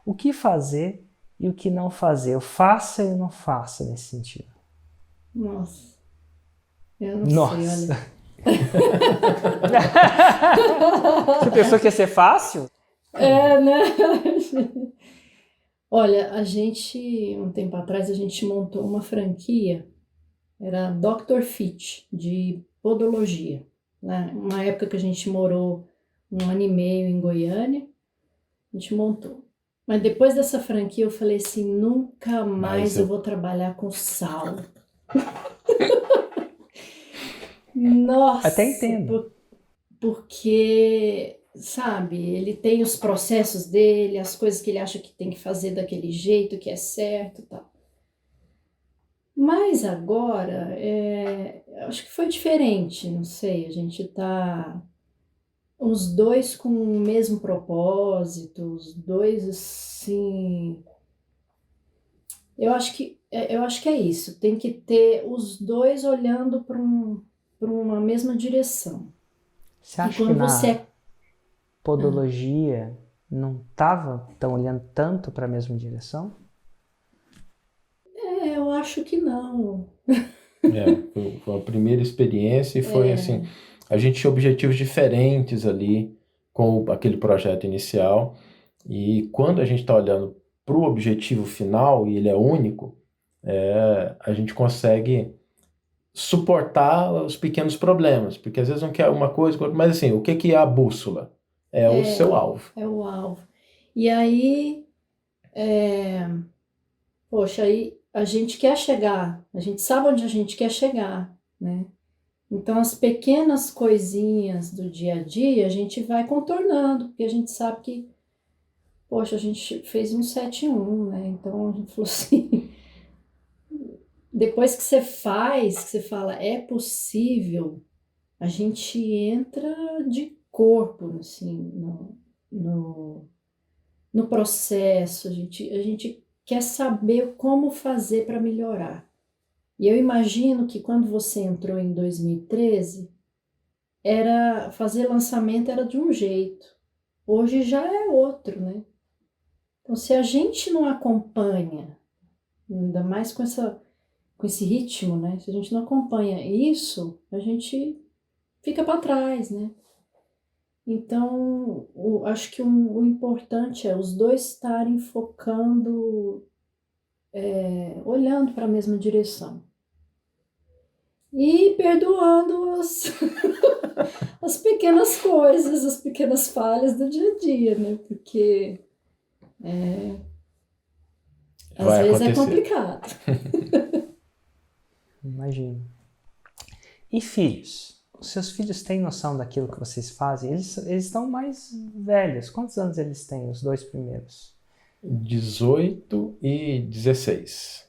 O que fazer e o que não fazer? Eu faça e eu não faça nesse sentido. Nossa. Eu não sei, olha. Você pensou que ia ser fácil? Né? Olha, um tempo atrás, a gente montou uma franquia, era Dr. Fit, de podologia. Né? Uma época que a gente morou 1 ano e meio em Goiânia, a gente montou. Mas depois dessa franquia eu falei assim, nunca mais eu vou trabalhar com Saulo. Nossa! Até entendo. Porque, sabe, ele tem os processos dele, as coisas que ele acha que tem que fazer daquele jeito, que é certo e tal. Mas agora, acho que foi diferente, não sei, a gente tá os dois com o mesmo propósito, os dois assim... Eu acho que é isso, tem que ter os dois olhando para uma mesma direção. Você acha que na podologia não estão olhando tanto para a mesma direção? Eu acho que não. Foi a primeira experiência e foi assim, a gente tinha objetivos diferentes ali com aquele projeto inicial e quando a gente está olhando para o objetivo final e ele é único, a gente consegue suportar os pequenos problemas, porque às vezes não quer uma coisa, mas assim, o que é a bússola? É o seu alvo. É o alvo. E aí, poxa, aí a gente quer chegar, a gente sabe onde a gente quer chegar, né? Então, as pequenas coisinhas do dia a dia, a gente vai contornando, porque a gente sabe que, poxa, a gente fez um 7-1, né? Então, a gente falou assim, depois que você faz, que você fala, é possível, a gente entra de corpo, assim, no processo, a gente quer saber como fazer para melhorar. E eu imagino que quando você entrou em 2013, fazer lançamento era de um jeito, hoje já é outro, né? Então, se a gente não acompanha, ainda mais com esse ritmo, né? Se a gente não acompanha isso, a gente fica para trás, né? Então, acho que o importante é os dois estarem focando, olhando para a mesma direção. E perdoando as pequenas coisas, as pequenas falhas do dia a dia, né? Porque às Vai vezes é acontecer. complicado. Imagino. E filhos? Os seus filhos têm noção daquilo que vocês fazem? Eles estão mais velhos. Quantos anos eles têm, os dois primeiros? 18 e 16.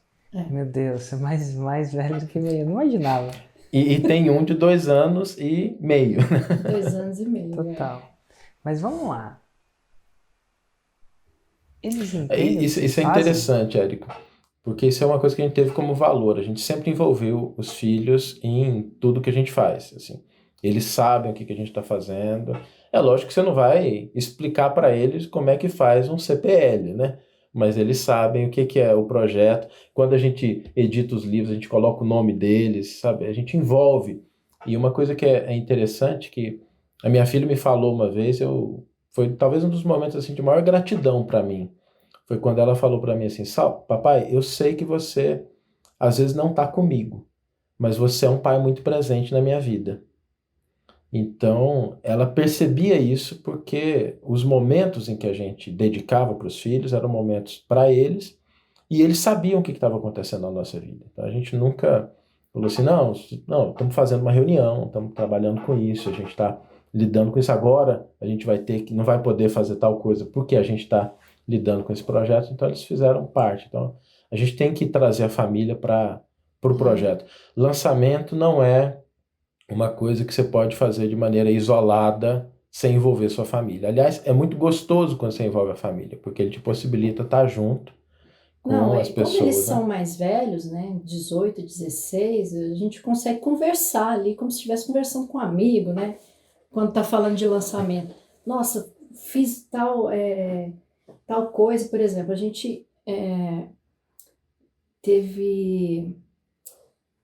Meu Deus, você é mais velho do que eu. Não imaginava. E tem um de 2 anos e meio. 2 anos e meio. Total. Mas vamos lá. Eles entendem o que Isso vocês é fazem? interessante, Érico, porque isso é uma coisa que a gente teve como valor. A gente sempre envolveu os filhos em tudo que a gente faz. Assim. Eles sabem o que a gente está fazendo. É lógico que você não vai explicar para eles como é que faz um CPL, né? Mas eles sabem o que é o projeto. Quando a gente edita os livros, a gente coloca o nome deles, sabe? A gente envolve. E uma coisa que é interessante, que a minha filha me falou uma vez, foi talvez um dos momentos assim, de maior gratidão para mim. Foi quando ela falou para mim assim, papai, eu sei que você às vezes não está comigo, mas você é um pai muito presente na minha vida. Então, ela percebia isso porque os momentos em que a gente dedicava para os filhos eram momentos para eles e eles sabiam o que estava acontecendo na nossa vida. Então, a gente nunca falou assim, não, estamos fazendo uma reunião, estamos trabalhando com isso, a gente está lidando com isso agora, a gente não vai poder fazer tal coisa porque a gente está lidando com esse projeto, então eles fizeram parte. Então, a gente tem que trazer a família para o projeto. Lançamento não é uma coisa que você pode fazer de maneira isolada, sem envolver sua família. Aliás, é muito gostoso quando você envolve a família, porque ele te possibilita estar junto com as pessoas. Como eles são mais velhos, né? 18, 16, a gente consegue conversar ali, como se estivesse conversando com um amigo, né? Quando tá falando de lançamento. Nossa, fiz tal coisa, por exemplo, a gente teve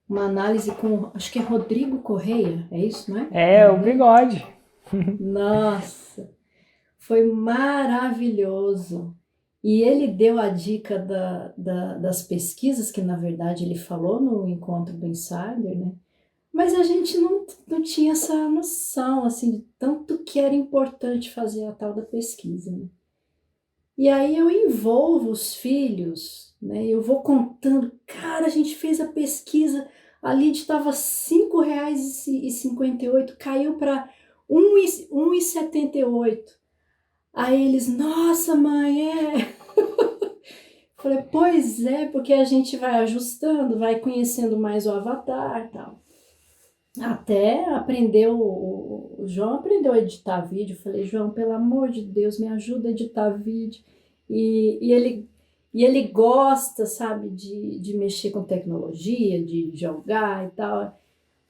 uma análise com, acho que é Rodrigo Correia, é isso, não é? É, o bigode. Nossa, foi maravilhoso. E ele deu a dica das pesquisas, que na verdade ele falou no encontro do Insider, né? Mas a gente não tinha essa noção, assim, de tanto que era importante fazer a tal da pesquisa, né? E aí eu envolvo os filhos, né? Eu vou contando, cara, a gente fez a pesquisa, a lead estava R$ 5,58, caiu para R$ 1,78. Aí eles, nossa, mãe, Falei, pois é, porque a gente vai ajustando, vai conhecendo mais o avatar e tal. Até aprendeu, o João aprendeu a editar vídeo. Falei, João, pelo amor de Deus, me ajuda a editar vídeo. E ele gosta, sabe, de mexer com tecnologia, de jogar e tal.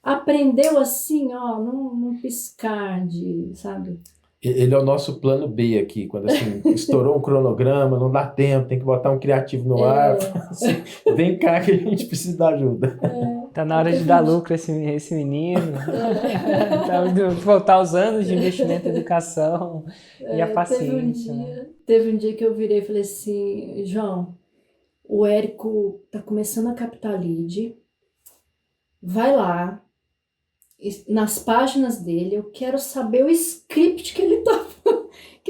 Aprendeu assim, ó, num piscar sabe? Ele é o nosso plano B aqui, quando assim, estourou um cronograma, não dá tempo, tem que botar um criativo no ar. Assim, vem cá que a gente precisa da ajuda. Tá na hora de dar lucro esse menino. Tá de voltar os anos de investimento em educação e a paciência. Teve um dia que eu virei e falei assim, João, o Érico tá começando a captar lead vai lá, nas páginas dele, eu quero saber o script que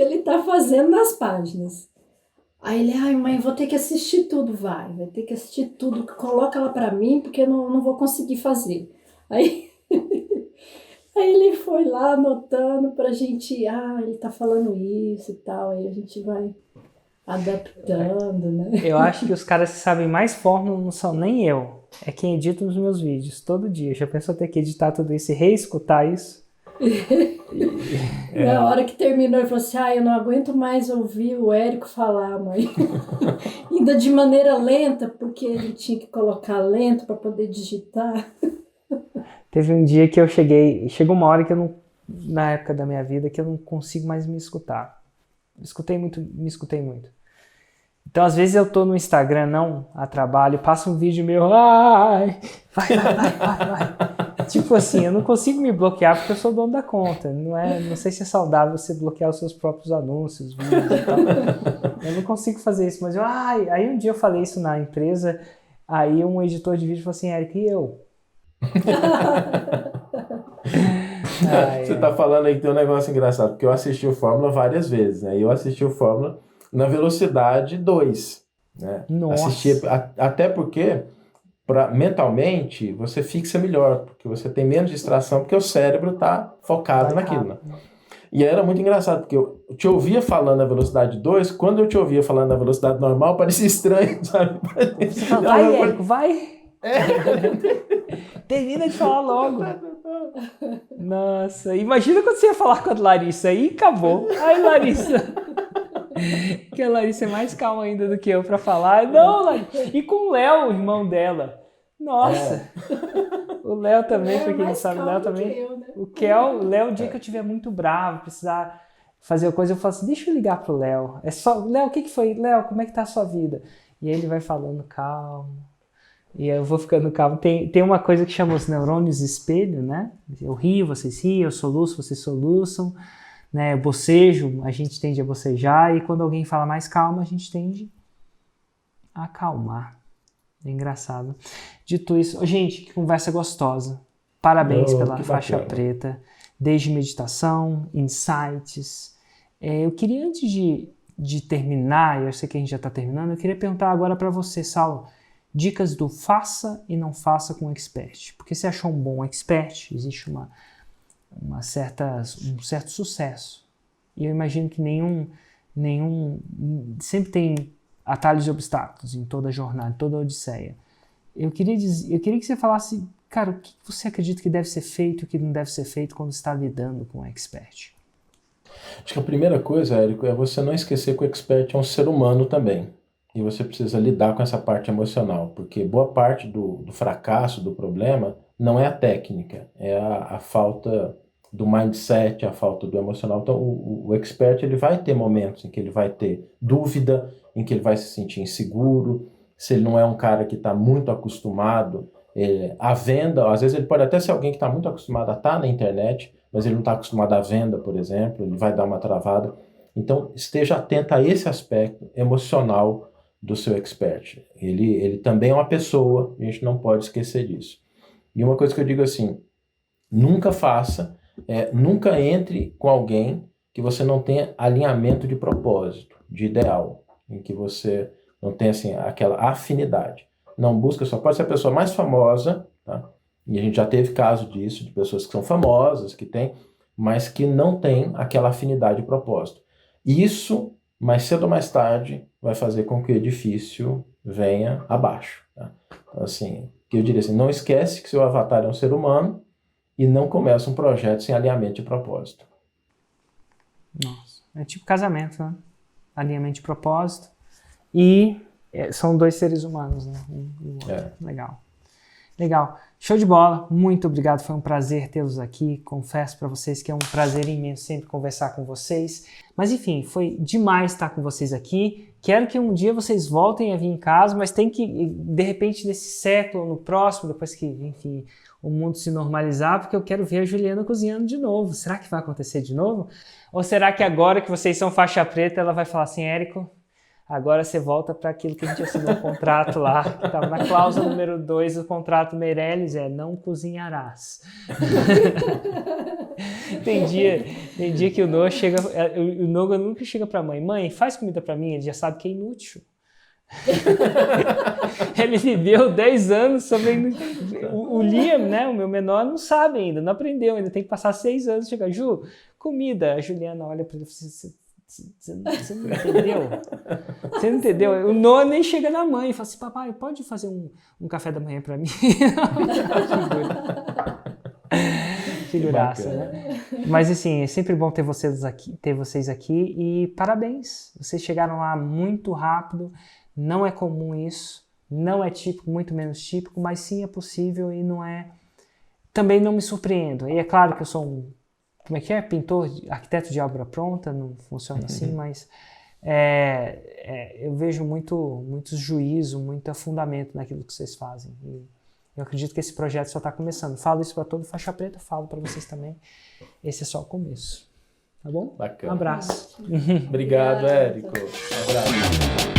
ele tá fazendo nas páginas. Aí ele, ai mãe, vou ter que assistir tudo, vai ter que assistir tudo, coloca lá pra mim, porque eu não vou conseguir fazer. Aí, aí ele foi lá anotando pra gente, ele tá falando isso e tal, aí a gente vai adaptando, né? Eu acho que os caras que sabem mais fórmula não são nem eu, é quem edita os meus vídeos todo dia. Já pensou ter que editar tudo isso e reescutar isso? Na hora que terminou, ele falou assim, eu não aguento mais ouvir o Érico falar, mãe. Ainda de maneira lenta, porque ele tinha que colocar lento para poder digitar. Teve um dia que chegou uma hora que eu não, na época da minha vida, que eu não consigo mais me escutar. Me escutei muito. Então, às vezes eu tô no Instagram, não a trabalho, passa um vídeo meu, vai. Tipo assim, eu não consigo me bloquear porque eu sou dono da conta. Não sei se é saudável você bloquear os seus próprios anúncios, vídeos e tal. Eu não consigo fazer isso, mas aí um dia eu falei isso na empresa, aí um editor de vídeo falou assim, Érico, e eu? Você tá falando aí que tem um negócio engraçado, porque eu assisti o Fórmula várias vezes, né? E eu assisti o Fórmula na velocidade 2, né? Nossa. Até porque, mentalmente, você fixa melhor, porque você tem menos distração, porque o cérebro tá focado naquilo, né? E aí era muito engraçado, porque eu te ouvia falando na velocidade 2, quando eu te ouvia falando na velocidade normal, parecia estranho, sabe? Você fala, vai, Érico, vai! Termina de falar logo. Nossa, imagina quando você ia falar com a Larissa aí, acabou. Ai, Larissa. Que a Larissa é mais calma ainda do que eu pra falar. Não, Larissa. E com o Léo, o irmão dela. Nossa. O Léo também, pra quem não sabe, o Léo também. Né? O Léo, o dia que eu estiver muito bravo, precisar fazer uma coisa, eu falo assim, deixa eu ligar pro Léo. Léo, o que foi? Léo, como é que tá a sua vida? E aí ele vai falando calmo. E eu vou ficando calmo. Tem uma coisa que chama os neurônios espelho, né? Eu rio, vocês riem, eu soluço, vocês soluçam. Né? Eu bocejo, a gente tende a bocejar. E quando alguém fala mais calma, a gente tende a acalmar. É engraçado. Dito isso, gente, que conversa gostosa. Parabéns pela faixa preta. Desde meditação, insights. Eu queria, antes de terminar, eu sei que a gente já está terminando, eu queria perguntar agora para você, Saulo, dicas do faça e não faça com expert. Porque você achou um bom expert, existe um certo sucesso. E eu imagino que sempre tem atalhos e obstáculos em toda jornada, em toda odisseia. Eu queria que você falasse, cara, o que você acredita que deve ser feito e o que não deve ser feito quando está lidando com o expert? Acho que a primeira coisa, Érico, é você não esquecer que o expert é um ser humano também. E você precisa lidar com essa parte emocional, porque boa parte do fracasso, do problema, não é a técnica, é a falta do mindset, a falta do emocional. Então, o expert ele vai ter momentos em que ele vai ter dúvida, em que ele vai se sentir inseguro, se ele não é um cara que está muito acostumado à venda, às vezes ele pode até ser alguém que está muito acostumado a estar na internet, mas ele não está acostumado à venda, por exemplo, ele vai dar uma travada. Então, esteja atento a esse aspecto emocional do seu expert. Ele também é uma pessoa, a gente não pode esquecer disso. E uma coisa que eu digo assim, nunca nunca entre com alguém que você não tenha alinhamento de propósito, de ideal, em que você não tenha assim, aquela afinidade. Não busca só, pode ser a pessoa mais famosa, tá? E a gente já teve caso disso, de pessoas que são famosas, que têm, mas que não têm aquela afinidade de propósito. Isso, mais cedo ou mais tarde, vai fazer com que o edifício venha abaixo. Tá? Então, assim, eu diria assim, não esquece que seu avatar é um ser humano e não começa um projeto sem alinhamento de propósito. Nossa, é tipo casamento, né? Alinhamento de propósito e são dois seres humanos, né? Legal. Show de bola. Muito obrigado. Foi um prazer tê-los aqui. Confesso para vocês que é um prazer imenso sempre conversar com vocês. Mas enfim, foi demais estar com vocês aqui. Quero que um dia vocês voltem a vir em casa, mas tem que, de repente, nesse século, no próximo, depois que, enfim, o mundo se normalizar, porque eu quero ver a Juliana cozinhando de novo. Será que vai acontecer de novo? Ou será que agora que vocês são faixa preta, ela vai falar assim, Érico, Agora você volta para aquilo que a gente assinou o contrato lá, que estava na cláusula número 2 do contrato Meirelles, não cozinharás. Tem dia que o Noga nunca chega para a mãe, faz comida para mim, ele já sabe que é inútil. Ele viveu 10 anos sobre o Liam, né, o meu menor, não sabe ainda, não aprendeu, ainda tem que passar 6 anos, chega, Ju, comida, a Juliana olha para ele e fala assim, você não entendeu? Você não entendeu? O Noah nem chega na mãe e fala assim, papai, pode fazer um café da manhã para mim? Figuraça, né? Mas assim, é sempre bom ter vocês aqui e parabéns, vocês chegaram lá muito rápido, não é comum isso, não é típico, muito menos típico, mas sim é possível e não é... Também não me surpreendo, e é claro que eu sou um pintor, arquiteto de obra pronta, não funciona assim, mas eu vejo muito juízo, muito fundamento naquilo que vocês fazem. E eu acredito que esse projeto só está começando. Falo isso para todo Faixa Preta, falo para vocês também. Esse é só o começo. Tá bom? Bacana. Um abraço. Obrigado, Érico. Um abraço.